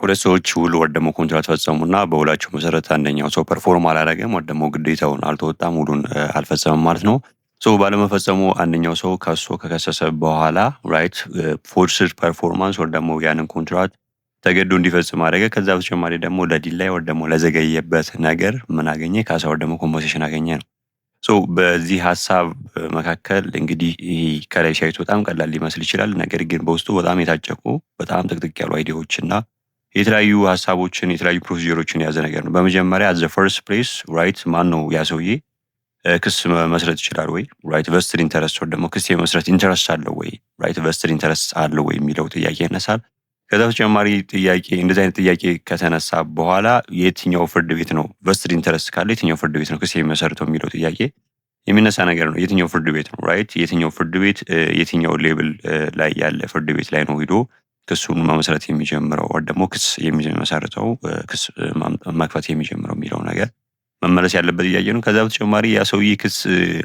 ሁለት ሰዎች ውል ወር ደግሞ ኮንትራት ፈጸሙና በውላቸው መሰረት አንደኛው ሰው ፐርፎርም አላደረገም ወር ደግሞ ግዴታውን አልተወጣም ውሉን አልፈጸመም ማለት ነው። ባለመፈጸሙ አንደኛው ሰው ከሶ ከከሰሰ በኋላ ራይት ፎርስድ ፐርፎርማንስ ወር ደግሞ ያንን ኮንትራት ተገዶ እንዲፈጽም አደረገ። ከዛ በተጨማሪ ደግሞ ለዲላይ ወር ደግሞ ለዘገየበት ነገር ምን አገኘ? ካሳ ወር ደግሞ ኮምፐንሴሽን አገኘ ነው። በዚህ ሀሳብ መካከል እንግዲህ ይሄ ከላይ ሲያዩት በጣም ቀላል ሊመስል ይችላል። ነገር ግን በውስጡ በጣም የታጨቁ በጣም ጥቅጥቅ ያሉ አይዲያዎች እና የተለያዩ ሀሳቦችን የተለያዩ ፕሮሲጀሮችን የያዘ ነገር ነው። በመጀመሪያ አዘ ፈርስት ፕሌስ ራይት ማን ነው ያ ሰውዬ ክስ መስረት ይችላል ወይ? ራይት ቨስትድ ኢንተረስት ወር ደግሞ ክስ የመስረት ኢንተረስት አለው ወይ? ራይት ቨስትድ ኢንተረስት አለው ወይ የሚለው ጥያቄ ይነሳል። ከዛ በተጨማሪ ጥያቄ እንደዚህ አይነት ጥያቄ ከተነሳ በኋላ የትኛው ፍርድ ቤት ነው ቨስትድ ኢንተረስት ካለ የትኛው ፍርድ ቤት ነው ክስ የሚመሰርተው የሚለው ጥያቄ የሚነሳ ነገር ነው። የትኛው ፍርድ ቤት ነው ራይት የትኛው ፍርድ ቤት የትኛው ሌብል ላይ ያለ ፍርድ ቤት ላይ ነው ሄዶ ክሱን መመስረት የሚጀምረው ወር ደግሞ ክስ የሚመሰርተው ክስ መክፈት የሚጀምረው የሚለው ነገር መመለስ ያለበት ጥያቄ ነው። ከዛ በተጨማሪ ያ ሰውዬ ክስ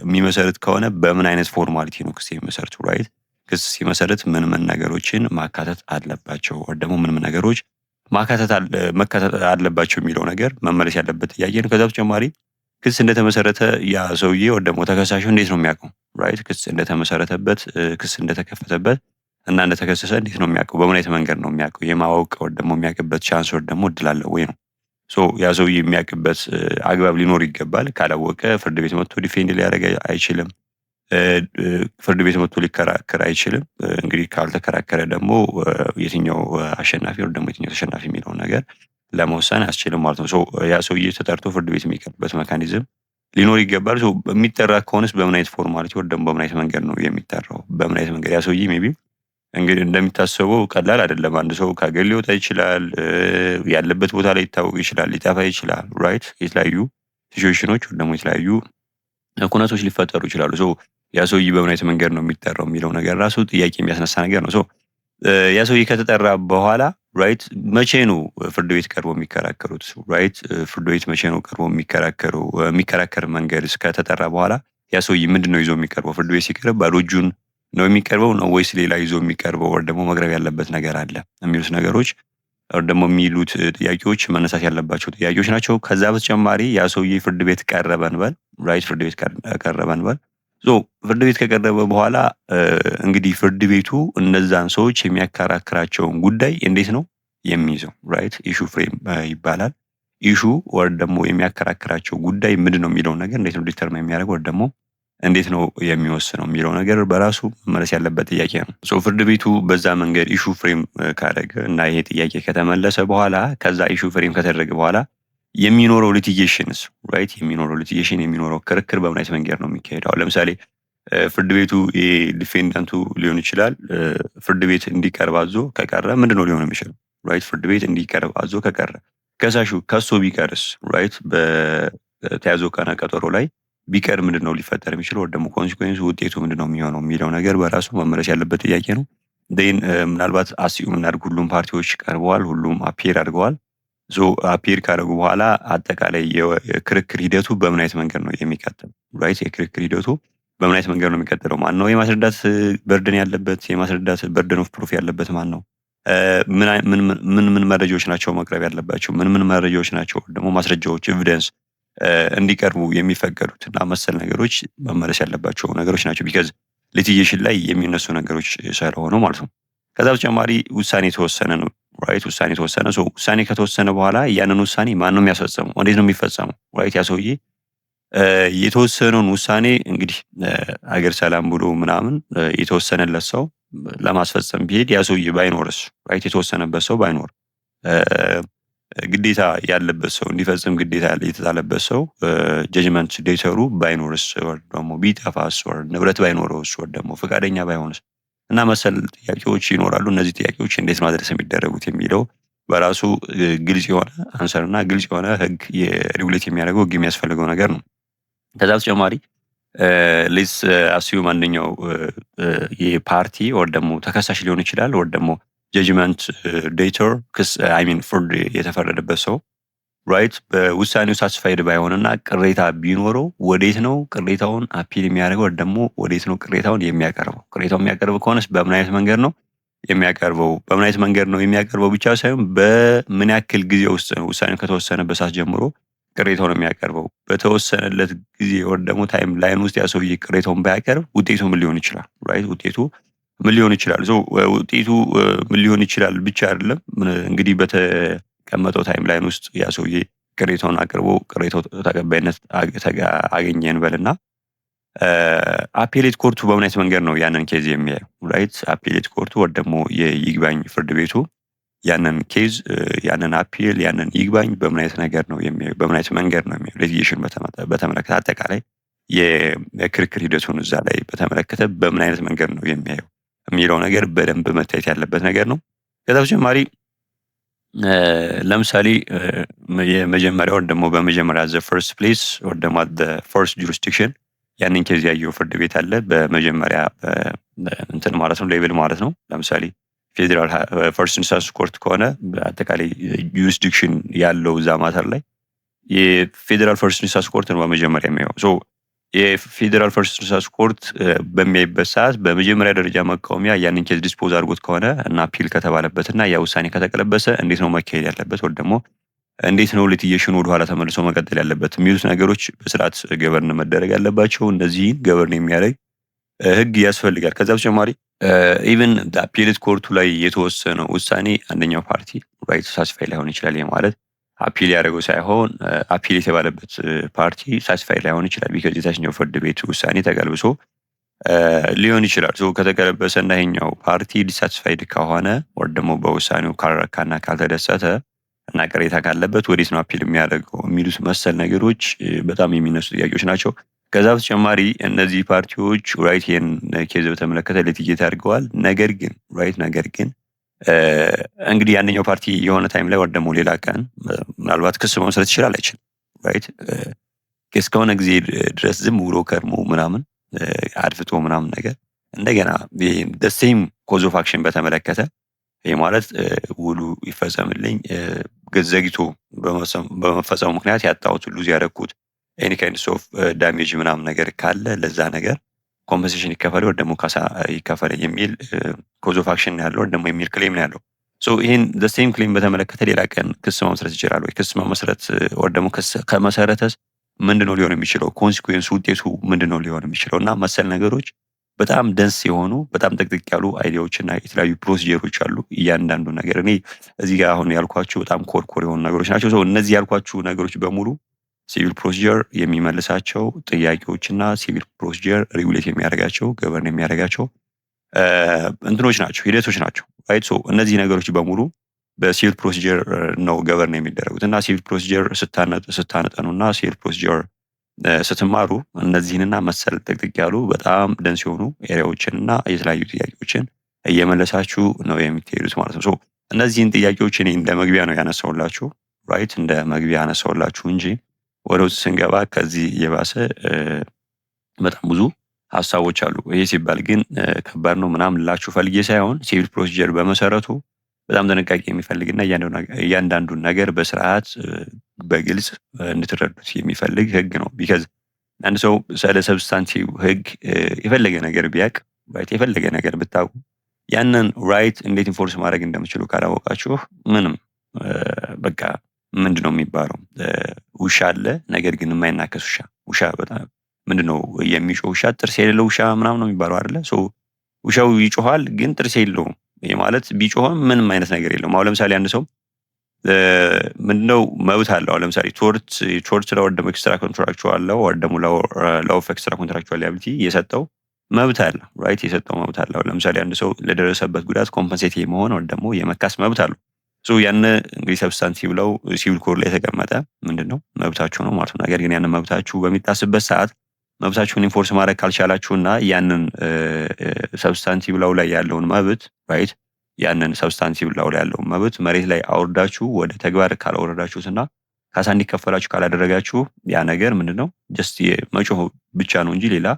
የሚመሰርት ከሆነ በምን አይነት ፎርማሊቲ ነው ክስ የሚመሰርቱ ራይት ክስ ሲመሰርት ምን ምን ነገሮችን ማካተት አለባቸው ወር ደግሞ ምን ምን ነገሮች መካተት አለባቸው የሚለው ነገር መመለስ ያለበት ጥያቄ ነው። ከዛ በተጨማሪ ክስ እንደተመሰረተ ያ ሰውዬ ወር ደግሞ ተከሳሹ እንዴት ነው የሚያውቀው? ራይት ክስ እንደተመሰረተበት ክስ እንደተከፈተበት እና እንደተከሰሰ እንዴት ነው የሚያውቀው? በምን አይነት መንገድ ነው የሚያውቀው? የማወቅ ወር ደግሞ የሚያውቅበት ቻንስ ወር ደግሞ እድል አለው ወይ ነው። ያ ሰውዬ የሚያውቅበት አግባብ ሊኖር ይገባል። ካላወቀ ፍርድ ቤት መጥቶ ዲፌንድ ሊያደርግ አይችልም። ፍርድ ቤት መጥቶ ሊከራከር አይችልም። እንግዲህ ካልተከራከረ ደግሞ የትኛው አሸናፊ ወር ደግሞ የትኛው ተሸናፊ የሚለውን ነገር ለመወሰን አያስችልም ማለት ነው። ያ ሰውዬ ተጠርቶ ፍርድ ቤት የሚቀርብበት ሜካኒዝም ሊኖር ይገባል። የሚጠራ ከሆነስ በምን አይነት ፎርማሊቲ ወር ደግሞ በምን አይነት መንገድ ነው የሚጠራው? በምን አይነት መንገድ ያ ሰውዬ ሜይ ቢ እንግዲህ እንደሚታሰበው ቀላል አይደለም። አንድ ሰው ከሀገር ሊወጣ ይችላል። ያለበት ቦታ ላይ ሊታወቅ ይችላል፣ ሊጠፋ ይችላል። ራይት የተለያዩ ሲቹዌሽኖች ወር ደግሞ የተለያዩ ኩነቶች ሊፈጠሩ ይችላሉ። ያ ሰውዬ በምን አይነት መንገድ ነው የሚጠራው የሚለው ነገር ራሱ ጥያቄ የሚያስነሳ ነገር ነው። ያ ሰውዬ ከተጠራ በኋላ ራይት መቼ ነው ፍርድ ቤት ቀርቦ የሚከራከሩት? ራይት ፍርድ ቤት መቼ ነው ቀርቦ የሚከራከር መንገድ ከተጠራ በኋላ ያ ሰውዬ ምንድን ነው ይዞ የሚቀርበው? ፍርድ ቤት ሲቀርብ ባዶ እጁን ነው የሚቀርበው ነው ወይስ ሌላ ይዞ የሚቀርበው ወር ደግሞ መቅረብ ያለበት ነገር አለ የሚሉት ነገሮች ወር ደግሞ የሚሉት ጥያቄዎች መነሳት ያለባቸው ጥያቄዎች ናቸው። ከዛ በተጨማሪ ያ ሰውዬ ፍርድ ቤት ቀረበ እንበል ራይት ፍርድ ቤት ቀረበ እንበል ፍርድ ቤት ከቀረበ በኋላ እንግዲህ ፍርድ ቤቱ እነዛን ሰዎች የሚያከራክራቸውን ጉዳይ እንዴት ነው የሚይዘው? ራይት ኢሹ ፍሬም ይባላል። ኢሹ ወር ደግሞ የሚያከራክራቸው ጉዳይ ምንድን ነው የሚለው ነገር እንዴት ነው ዲተርማይን የሚያደርገው ወር ደግሞ እንዴት ነው የሚወስነው የሚለው ነገር በራሱ መመለስ ያለበት ጥያቄ ነው። ፍርድ ቤቱ በዛ መንገድ ኢሹ ፍሬም ካደረገ እና ይሄ ጥያቄ ከተመለሰ በኋላ ከዛ ኢሹ ፍሬም ከተደረገ በኋላ የሚኖረው ሊቲጌሽንስ ራይት የሚኖረው ክርክር በምን አይነት መንገድ ነው የሚካሄደው? ለምሳሌ ፍርድ ቤቱ ዲፌንዳንቱ ሊሆን ይችላል ፍርድ ቤት እንዲቀርብ አዞ ከቀረ ምንድነው ሊሆን የሚችለው? ራይት ፍርድ ቤት እንዲቀርብ አዞ ከቀረ ከሳሹ ከሶ ቢቀርስ ራይት በተያዘው ቀነ ቀጠሮ ላይ ቢቀር ምንድነው ሊፈጠር የሚችለው? ወር ደግሞ ኮንሲኩዌንሱ ውጤቱ ምንድነው የሚሆነው የሚለው ነገር በራሱ መመለስ ያለበት ጥያቄ ነው። ምናልባት አስዩም እናድርግ ሁሉም ፓርቲዎች ቀርበዋል፣ ሁሉም አፒር አድርገዋል። አፒር ካደረጉ በኋላ አጠቃላይ የክርክር ሂደቱ በምን አይነት መንገድ ነው የሚቀጥለው? ራይት የክርክር ሂደቱ በምን አይነት መንገድ ነው የሚቀጥለው? ማን ነው የማስረዳት በርደን ያለበት? የማስረዳት በርደን ኦፍ ፕሩፍ ያለበት ማን ነው? ምን መረጃዎች ናቸው መቅረብ ያለባቸው? ምን መረጃዎች ናቸው ደግሞ ማስረጃዎች ኤቪደንስ እንዲቀርቡ የሚፈቀዱት እና መሰል ነገሮች መመለስ ያለባቸው ነገሮች ናቸው። ቢካዝ ሊቲጌሽን ላይ የሚነሱ ነገሮች ስለሆኑ ማለት ነው። ከዛ በተጨማሪ ውሳኔ የተወሰነ ነው ራይት ውሳኔ ተወሰነ። ውሳኔ ከተወሰነ በኋላ ያንን ውሳኔ ማን ነው የሚያስፈጽመው? እንዴት ነው የሚፈጸመው? ራይት ያ ሰውዬ የተወሰነውን ውሳኔ እንግዲህ አገር ሰላም ብሎ ምናምን የተወሰነለት ሰው ለማስፈጸም ቢሄድ ያ ሰውዬ ባይኖርስ? ራይት የተወሰነበት ሰው ባይኖር ግዴታ ያለበት ሰው እንዲፈጽም ግዴታ የተጣለበት ሰው ጀጅመንት ዴተሩ ባይኖርስ ወር ደግሞ ቢጠፋስ ወር ንብረት ባይኖረውስ ወር ደግሞ ፈቃደኛ ባይሆንስ እና መሰል ጥያቄዎች ይኖራሉ። እነዚህ ጥያቄዎች እንዴት ማድረስ የሚደረጉት የሚለው በራሱ ግልጽ የሆነ አንሰር እና ግልጽ የሆነ ህግ የሬጉሌት የሚያደርገው ህግ የሚያስፈልገው ነገር ነው። ከዛ በተጨማሪ ሌትስ አስዩም አንደኛው የፓርቲ ወር ደግሞ ተከሳሽ ሊሆን ይችላል ወር ደግሞ ጀጅመንት ዴተር ክስ ፍርድ የተፈረደበት ሰው ራይት በውሳኔው ሳትስፋይድ ባይሆንና ቅሬታ ቢኖረው ወዴት ነው ቅሬታውን አፒል የሚያደርገው ወር ደግሞ ወዴት ነው ቅሬታውን የሚያቀርበው? ቅሬታውን የሚያቀርብ ከሆነስ በምን አይነት መንገድ ነው? የሚያቀርበው በምን አይነት መንገድ ነው የሚያቀርበው ብቻ ሳይሆን በምን ያክል ጊዜ ውስጥ ነው ውሳኔው ከተወሰነበት ሰዓት ጀምሮ ቅሬታውን የሚያቀርበው። በተወሰነለት ጊዜ ወር ደግሞ ታይም ላይን ውስጥ ያ ሰውዬ ቅሬታውን ባያቀርብ ውጤቱ ምን ሊሆን ይችላል? ራይት ውጤቱ ምን ሊሆን ይችላል? ውጤቱ ምን ሊሆን ይችላል ብቻ አይደለም እንግዲህ በተቀመጠው ታይም ላይን ውስጥ ያ ሰውዬ ቅሬታውን አቅርቦ ቅሬታው ተቀባይነት አገኘ እንበልና አፔሌት ኮርቱ በምን አይነት መንገድ ነው ያንን ኬዝ የሚያየው? ራይት አፔሌት ኮርቱ ወር ደግሞ የይግባኝ ፍርድ ቤቱ ያንን ኬዝ ያንን አፒል ያንን ይግባኝ በምን አይነት ነገር ነው የሚያየው? በምን አይነት መንገድ ነው የሚያየው? ሊቲጌሽን በተመለከተ አጠቃላይ የክርክር ሂደቱን እዛ ላይ በተመለከተ በምን አይነት መንገድ ነው የሚያየው የሚለው ነገር በደንብ መታየት ያለበት ነገር ነው። ከዛ በተጨማሪ ለምሳሌ የመጀመሪያው ወር ደግሞ በመጀመሪያ ዘ ፈርስት ፕሌስ ወር ደግሞ ዘ ፈርስት ጁሪስዲክሽን ያንን ኬዝ ያየው ፍርድ ቤት አለ። በመጀመሪያ እንትን ማለት ነው ሌቭል ማለት ነው። ለምሳሌ ፌዴራል ፈርስት ኢንስታንስ ኮርት ከሆነ በአጠቃላይ ጁሪስዲክሽን ያለው እዛ ማተር ላይ የፌዴራል ፈርስት ኢንስታንስ ኮርት ነው በመጀመሪያ የሚያየው። የፌዴራል ፈርስት ኢንስታንስ ኮርት በሚያይበት ሰዓት በመጀመሪያ ደረጃ መቃወሚያ ያንን ኬዝ ዲስፖዝ አድርጎት ከሆነ እና አፒል ከተባለበትና ያ ውሳኔ ከተቀለበሰ እንዴት ነው መካሄድ ያለበት ወር ደግሞ እንዴት ነው ሊቲጌሽኑ ወደኋላ ተመልሶ መቀጠል ያለበት የሚሉት ነገሮች በስርዓት ገቨርን መደረግ ያለባቸው። እነዚህን ገቨርን የሚያደርግ ህግ ያስፈልጋል። ከዛ በተጨማሪ ኢቭን አፒሌት ኮርቱ ላይ የተወሰነው ውሳኔ አንደኛው ፓርቲ ራይት ሳስፋይ ላይሆን ይችላል። ማለት አፒል ያደረገው ሳይሆን አፒል የተባለበት ፓርቲ ሳስፋይ ላይሆን ይችላል። ቢካዝ የታችኛው ፍርድ ቤት ውሳኔ ተቀልብሶ ሊሆን ይችላል። ከተቀለበሰ እና ይሄኛው ፓርቲ ዲሳትስፋይድ ከሆነ ወር ደግሞ በውሳኔው ካልረካና ካልተደሰተ እና ቅሬታ ካለበት ወዴት ነው አፒል የሚያደርገው የሚሉት መሰል ነገሮች በጣም የሚነሱ ጥያቄዎች ናቸው። ከዛ በተጨማሪ እነዚህ ፓርቲዎች ራይት ይሄን ኬዝ በተመለከተ ሊቲጌት አድርገዋል። ነገር ግን እንግዲህ ያንኛው ፓርቲ የሆነ ታይም ላይ ወር ደግሞ ሌላ ቀን ምናልባት ክስ መመስረት ይችላል አይችልም። ራይት እስከሆነ ጊዜ ድረስ ዝም ብሎ ከርሞ ምናምን አድፍጦ ምናምን ነገር እንደገና ሴም ኮዝ ኦፍ አክሽን በተመለከተ ይህ ማለት ውሉ ይፈጸምልኝ ዘግይቶ በመፈጸሙ ምክንያት ያጣሁት ሉዝ ያደረኩት ኤኒ ካይንድስ ኦፍ ዳሜጅ ምናምን ነገር ካለ ለዛ ነገር ኮምፐንሴሽን ይከፈል ወር ደግሞ ካሳ ይከፈል የሚል ኮዝ ኦፍ አክሽን ያለው ወር ደግሞ የሚል ክሌም ነው ያለው። ይህን ሴም ክሌም በተመለከተ ሌላ ቀን ክስ መመስረት ይችላል ወይ? ክስ መመስረት ወር ደግሞ ክስ ከመሰረተስ ምንድነው ሊሆን የሚችለው? ኮንሲኩዌንስ ውጤቱ ምንድነው ሊሆን የሚችለው? እና መሰል ነገሮች በጣም ደንስ የሆኑ በጣም ጥቅጥቅ ያሉ አይዲያዎች እና የተለያዩ ፕሮሲጀሮች አሉ። እያንዳንዱ ነገር እኔ እዚህ ጋር አሁን ያልኳችሁ በጣም ኮር የሆኑ ነገሮች ናቸው። እነዚህ ያልኳችሁ ነገሮች በሙሉ ሲቪል ፕሮሲጀር የሚመልሳቸው ጥያቄዎች እና ሲቪል ፕሮሲጀር ሬጉሌት የሚያደርጋቸው ገቨርን የሚያደርጋቸው እንትኖች ናቸው፣ ሂደቶች ናቸው። ራይት እነዚህ ነገሮች በሙሉ በሲቪል ፕሮሲጀር ነው ገቨርን የሚደረጉት እና ሲቪል ፕሮሲጀር ስታነጠኑ እና ሲቪል ፕሮሲጀር ስትማሩ እነዚህንና መሰል ጥቅጥቅ ያሉ በጣም ደንስ የሆኑ ኤሪያዎችን እና የተለያዩ ጥያቄዎችን እየመለሳችሁ ነው የምትሄዱት ማለት ነው። እነዚህን ጥያቄዎች እኔ እንደ መግቢያ ነው ያነሳውላችሁ። ራይት እንደ መግቢያ ያነሳውላችሁ እንጂ ወደ ውስጥ ስንገባ ከዚህ የባሰ በጣም ብዙ ሀሳቦች አሉ። ይሄ ሲባል ግን ከባድ ነው ምናምን ላችሁ ፈልጌ ሳይሆን ሲቪል ፕሮሲጀር በመሰረቱ በጣም ጥንቃቄ የሚፈልግና እያንዳንዱን ነገር በስርዓት በግልጽ እንድትረዱት የሚፈልግ ህግ ነው። ቢካዝ አንድ ሰው ስለ ሰብስታንቲቭ ህግ የፈለገ ነገር ቢያቅ የፈለገ ነገር ብታውቁ ያንን ራይት እንዴት ኢንፎርስ ማድረግ እንደምችሉ ካላወቃችሁ ምንም በቃ ምንድነው የሚባለው ውሻ አለ ነገር ግን የማይናከስ ውሻ በጣም ምንድነው የሚጮህ ውሻ ጥርስ የሌለው ውሻ ምናምን ነው የሚባለው አይደለ? ውሻው ይጮሃል ግን ጥርስ የለውም። ይሄ ማለት ቢጮህም ምንም አይነት ነገር የለውም። አሁን ለምሳሌ አንድ ሰው ምንድነው መብት አለው። አሁን ለምሳሌ ቶርት ላው ደግሞ ኤክስትራ ኮንትራክቹዋል ላው ወር ደግሞ ላው ኦፍ ኤክስትራ ኮንትራክቹዋል ላያቢሊቲ የሰጠው መብት አለ። ራይት የሰጠው መብት አለ። አሁን ለምሳሌ አንድ ሰው ለደረሰበት ጉዳት ኮምፐንሴት የመሆን ወር ደግሞ የመካስ መብት አለው። ያን እንግዲህ ሰብስታንቲቭ ላው ሲቪል ኮድ ላይ የተቀመጠ ምንድነው መብታችሁ ነው ማለት ነው። ነገር ግን ያንን መብታችሁ በሚጣስበት ሰዓት መብታችሁን ኢንፎርስ ማድረግ ካልቻላችሁና ያንን ሰብስታንቲቭ ላው ላይ ያለውን መብት ራይት ያንን ሰብስታንቲቭ ላው ላይ ያለውን መብት መሬት ላይ አውርዳችሁ ወደ ተግባር ካላወረዳችሁትና ካሳ እንዲከፈላችሁ ካላደረጋችሁ ያ ነገር ምንድነው ጀስት የመጮህ ብቻ ነው እንጂ ሌላ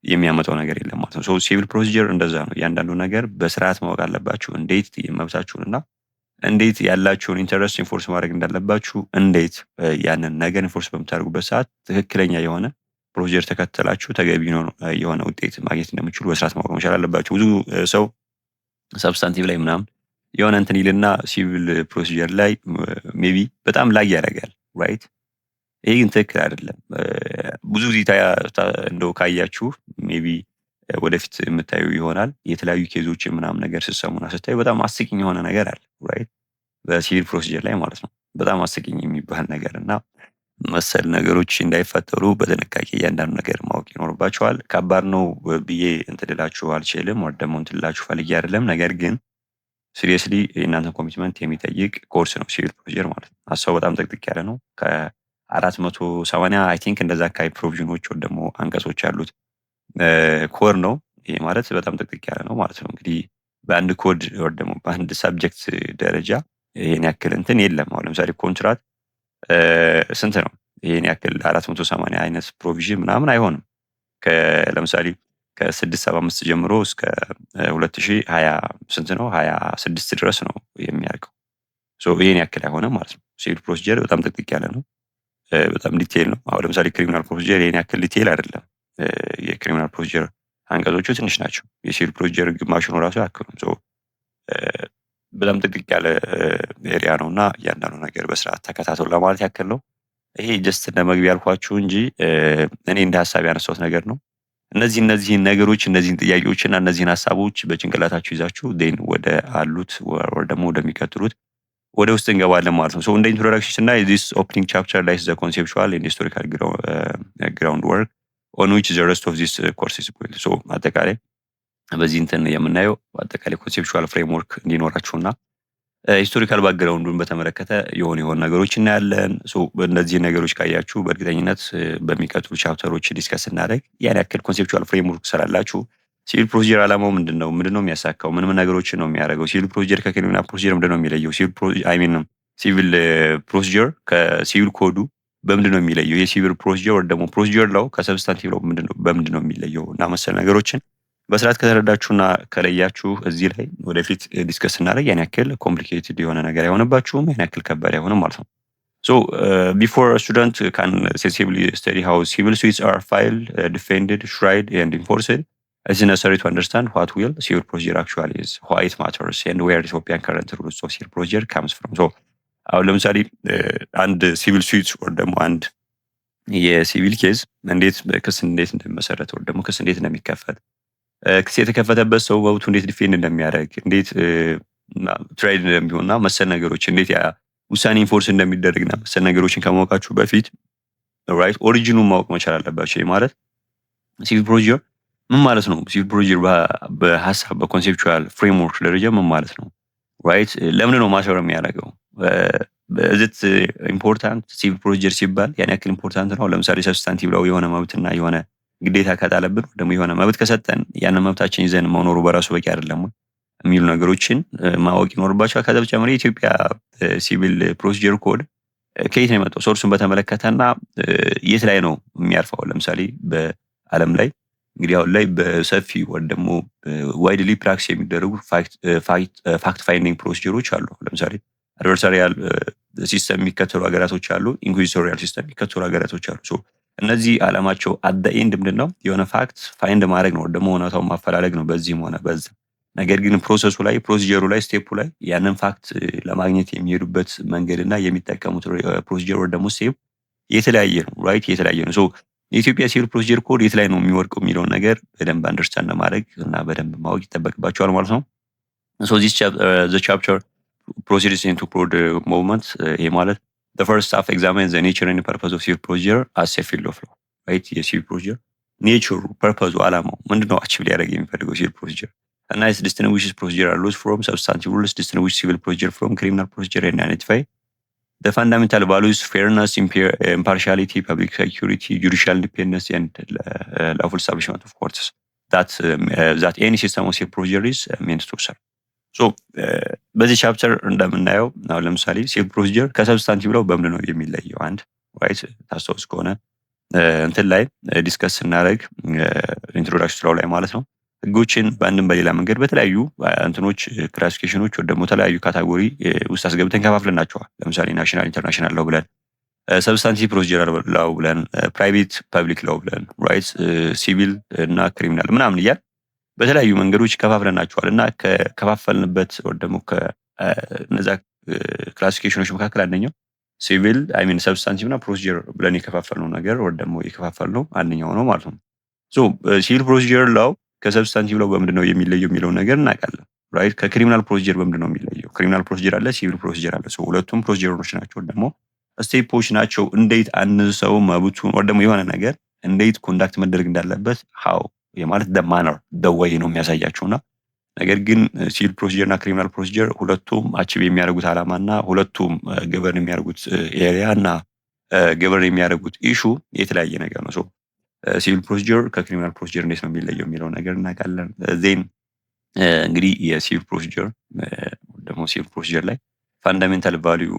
የሚያመጣው ነገር የለም ማለት ነው። ሲቪል ፕሮሲጀር እንደዛ ነው። እያንዳንዱ ነገር በስርዓት ማወቅ አለባችሁ። እንዴት መብታችሁንና እንዴት ያላችሁን ኢንተረስት ኢንፎርስ ማድረግ እንዳለባችሁ፣ እንዴት ያንን ነገር ኢንፎርስ በምታደርጉበት ሰዓት ትክክለኛ የሆነ ፕሮሲጀር ተከተላችሁ ተገቢ የሆነ ውጤት ማግኘት እንደምችሉ በስርዓት ማወቅ መቻል አለባችሁ። ብዙ ሰው ሰብስታንቲቭ ላይ ምናምን የሆነ እንትን ይልና ሲቪል ፕሮሲጀር ላይ ሜቢ በጣም ላይ ያደርጋል ራይት። ይሄ ግን ትክክል አይደለም። ብዙ ጊዜ እንደው ካያችሁ ሜቢ ወደፊት የምታዩ ይሆናል የተለያዩ ኬዞች ምናምን ነገር ስትሰሙና ስታዩ በጣም አስቂኝ የሆነ ነገር አለ ራይት፣ በሲቪል ፕሮሲጀር ላይ ማለት ነው። በጣም አስቂኝ የሚባል ነገር እና መሰል ነገሮች እንዳይፈጠሩ በጥንቃቄ እያንዳንዱ ነገር ማወቅ ይኖርባቸዋል። ከባድ ነው ብዬ እንትን ልላችሁ አልችልም፣ ወይ ደግሞ እንትን ልላችሁ ፈልጌ አይደለም። ነገር ግን ሲሪየስሊ የእናንተን ኮሚትመንት የሚጠይቅ ኮርስ ነው ሲቪል ፕሮሲጀር ማለት ነው። ሀሳቡ በጣም ጥቅጥቅ ያለ ነው። ከ480 አይ ቲንክ እንደዛ አካባቢ ፕሮቪዥኖች ወይ ደግሞ አንቀጾች ያሉት ኮር ነው። ይሄ ማለት በጣም ጥቅጥቅ ያለ ነው ማለት ነው። እንግዲህ በአንድ ኮድ ወይ ደግሞ በአንድ ሳብጀክት ደረጃ ይሄን ያክል እንትን የለም። አሁን ለምሳሌ ኮንትራት ስንት ነው? ይሄን ያክል 480 አይነት ፕሮቪዥን ምናምን አይሆንም። ለምሳሌ ከ675 ጀምሮ እስከ 2020 ስንት ነው 26 ድረስ ነው የሚያልቀው። ይሄን ያክል አይሆንም ማለት ነው። ሲቪል ፕሮሲጀር በጣም ጥቅጥቅ ያለ ነው፣ በጣም ዲቴይል ነው። አሁን ለምሳሌ ክሪሚናል ፕሮሲጀር ይሄን ያክል ዲቴይል አይደለም። የክሪሚናል ፕሮሲጀር አንቀጾቹ ትንሽ ናቸው። የሲቪል ፕሮሲጀር ግማሹ ነው ራሱ ያክሉም። በጣም ጥቅጥቅ ያለ ኤሪያ ነው እና እያንዳንዱ ነገር በስርዓት ተከታተሉ ለማለት ያክል ነው። ይሄ ጀስት እንደ መግቢያ ያልኳችሁ እንጂ እኔ እንደ ሀሳብ ያነሳሁት ነገር ነው። እነዚህን ነገሮች እነዚህን ጥያቄዎችና እነዚህን ሀሳቦች በጭንቅላታችሁ ይዛችሁ ዴን ወደ አሉት ወይ ደግሞ ወደሚቀጥሉት ወደ ውስጥ እንገባለን ማለት ነው። እንደ ኢንትሮዳክሽን ስናይ ዚስ ኦፕኒንግ ቻፕተር ላይ ዘ ኮንሴፕቹዋል ኤንድ ሂስቶሪካል ግራውንድ ወርክ ኦን ዊች ዘ ረስት ኦፍ ዚስ ኮርስ ኢዝ ቢልት። አጠቃላይ በዚህ እንትን የምናየው አጠቃላይ ኮንሴፕቹዋል ፍሬምወርክ እንዲኖራችሁና ሂስቶሪካል ባክግራውንዱን በተመለከተ የሆኑ ነገሮች እናያለን። እነዚህ ነገሮች ካያችሁ በእርግጠኝነት በሚቀጥሉ ቻፕተሮች ዲስከስ እናደርግ ያን ያክል ኮንሴፕቹዋል ፍሬምወርክ ስላላችሁ ሲቪል ፕሮሲጀር ዓላማው ምንድነው? ምንድነው የሚያሳካው? ምን ነገሮችን ነው የሚያደርገው? ሲቪል ፕሮሲጀር ከክሪሚናል ፕሮሲጀር ምንድነው የሚለየው? ሲቪል ፕሮሲጀር ከሲቪል ኮዱ በምንድነው የሚለየው? የሲቪል ፕሮሲጀር ወይ ደግሞ ፕሮሲጀር ላው ከሰብስታንቲቭ ላው በምንድነው የሚለየው? እና መሰል ነገሮችን በስርዓት ከተረዳችሁና ከለያችሁ እዚህ ላይ ወደፊት ዲስከስ እናደርግ ያን ያክል ኮምፕሊኬትድ የሆነ ነገር አይሆንባችሁም፣ ያን ያክል ከባድ አይሆንም ማለት ነው። ቢፎር ስቱደንት ካን ሴንሲብሊ ስተዲ ሃው ሲቪል suits are filed, defended, tried and enforced, it's necessary to understand what will civil procedure actually is, why it matters and where Ethiopian current rules of civil procedure comes from. አሁን ለምሳሌ አንድ ሲቪል suits ወይ ደግሞ አንድ የሲቪል ኬዝ ክስ እንዴት እንደሚመሰረት ወይ ደግሞ ክስ እንዴት እንደሚከፈት ክስ የተከፈተበት ሰው መብቱ እንዴት ዲፌንድ እንደሚያደርግ እንዴት ትራይድ እንደሚሆንና መሰል ነገሮች እንዴት ያ ውሳኔ ኢንፎርስ እንደሚደረግና መሰል ነገሮችን ከማወቃችሁ በፊት ራይት ኦሪጂኑን ማወቅ መቻል አለባችሁ። ማለት ሲቪል ፕሮሲጀር ምን ማለት ነው? ሲቪል ፕሮሲጀር በሀሳብ በኮንሴፕቹዋል ፍሬምወርክ ደረጃ ምን ማለት ነው? ራይት ለምን ነው ማተር የሚያደርገው? በእዝት ኢምፖርታንት ሲቪል ፕሮሲጀር ሲባል ያን ያክል ኢምፖርታንት ነው። ለምሳሌ ሰብስታንቲቭ ላው የሆነ መብትና የሆነ ግዴታ ከጣለብን ደግሞ የሆነ መብት ከሰጠን ያንን መብታችን ይዘን መኖሩ በራሱ በቂ አይደለም የሚሉ ነገሮችን ማወቅ ይኖርባቸዋል። ከዛ በተጨማሪ የኢትዮጵያ ሲቪል ፕሮሲጀር ኮድ ከየት ነው የመጣው? ሶርሱን በተመለከተና የት ላይ ነው የሚያርፈው? ለምሳሌ በዓለም ላይ እንግዲህ አሁን ላይ በሰፊ ወይ ደግሞ ዋይድሊ ፕራክቲስ የሚደረጉ ፋክት ፋይንዲንግ ፕሮሲጀሮች አሉ። ለምሳሌ አድቨርሳሪያል ሲስተም የሚከተሉ ሀገራቶች አሉ፣ ኢንኩዊዚቶሪያል ሲስተም የሚከተሉ ሀገራቶች አሉ። እነዚህ ዓላማቸው አት ዘ ኤንድ ምንድነው? የሆነ ፋክት ፋይንድ ማድረግ ነው፣ ደግሞ እውነታውን ማፈላለግ ነው በዚህም ሆነ በዛ። ነገር ግን ፕሮሰሱ ላይ ፕሮሲጀሩ ላይ ስቴፑ ላይ ያንን ፋክት ለማግኘት የሚሄዱበት መንገድና የሚጠቀሙት ፕሮሲጀር ወይ ደግሞ ስቴፕ የተለያየ ነው ራይት፣ የተለያየ ነው። የኢትዮጵያ ሲቪል ፕሮሲጀር ኮድ የት ላይ ነው የሚወርቀው የሚለውን ነገር በደንብ አንደርስታንድ ለማድረግ እና በደንብ ማወቅ ይጠበቅባቸዋል ማለት ነው። ዚስ ዘ ቻፕተር proceeds into broad movement። ይሄ ማለት the first half examines the nature and purpose of civil procedure as a field of law, right? የሲቪል ፕሮሲጀር ኔቸሩ ፐርፐዙ ዓላማው ምንድነው? አቺቭ ሊያደርግ የሚፈልገው ሲቪል ፕሮሲጀር እና it distinguishes procedural rules from substantive rules, distinguish civil procedure from criminal procedure and identify the fundamental values fairness, impartiality, public security, judicial independence and lawful establishment of courts that any system of civil procedure is meant to serve. በዚህ ቻፕተር እንደምናየው አሁን ለምሳሌ ሲቪል ፕሮሲጀር ከሰብስታንቲቭ ላው በምን ነው የሚለየው? አንድ ራይት ታስታውስ ከሆነ እንትን ላይ ዲስከስ እናደርግ ኢንትሮዳክሽን ላው ላይ ማለት ነው ህጎችን በአንድም በሌላ መንገድ በተለያዩ እንትኖች ክላሲፊኬሽኖች ወይ ደግሞ ተለያዩ ካታጎሪ ውስጥ አስገብተን ከፋፍለናቸዋል። ለምሳሌ ናሽናል ኢንተርናሽናል ላው ብለን፣ ሰብስታንቲቭ ፕሮሲጀር ላው ብለን፣ ፕራይቬት ፐብሊክ ላው ብለን ራይት፣ ሲቪል እና ክሪሚናል ምናምን እያል በተለያዩ መንገዶች ከፋፍለናቸዋል እና ከከፋፈልንበት ወይ ደግሞ ከነዛ ክላሲፊኬሽኖች መካከል አንደኛው ሲቪል አይ ሚን ሰብስታንቲቭ እና ፕሮሲጀር ብለን የከፋፈልነው ነገር ወይ ደግሞ የከፋፈልነው አንደኛው ነው ማለት ነው። ሶ ሲቪል ፕሮሲጀር ላው ከሰብስታንቲቭ ላው በምንድን ነው የሚለየው የሚለውን ነገር እናውቃለን። ራይት ከክሪሚናል ፕሮሲጀር በምንድን ነው የሚለየው? ክሪሚናል ፕሮሲጀር አለ፣ ሲቪል ፕሮሲጀር አለ። ሶ ሁለቱም ፕሮሲጀሮች ናቸው ደግሞ ስቴፖች ናቸው። እንዴት አንድ ሰው መብቱን ወይ ደግሞ የሆነ ነገር እንዴት ኮንዳክት መደረግ እንዳለበት ሃው የማለት ደ ማነር ደ ወይ ነው የሚያሳያቸውና ነገር ግን ሲቪል ፕሮሲጀር እና ክሪሚናል ፕሮሲጀር ሁለቱም አቺቭ የሚያደርጉት ዓላማና ሁለቱም ገቨርን የሚያደርጉት ኤሪያ እና ገቨርን የሚያደርጉት ኢሹ የተለያየ ነገር ነው። ሶ ሲቪል ፕሮሲጀር ከክሪሚናል ፕሮሲጀር እንዴት ነው የሚለየው የሚለው ነገር እናውቃለን። ዜን እንግዲህ የሲቪል ፕሮሲጀር ደግሞ ሲቪል ፕሮሲጀር ላይ ፋንዳሜንታል ቫሊዩ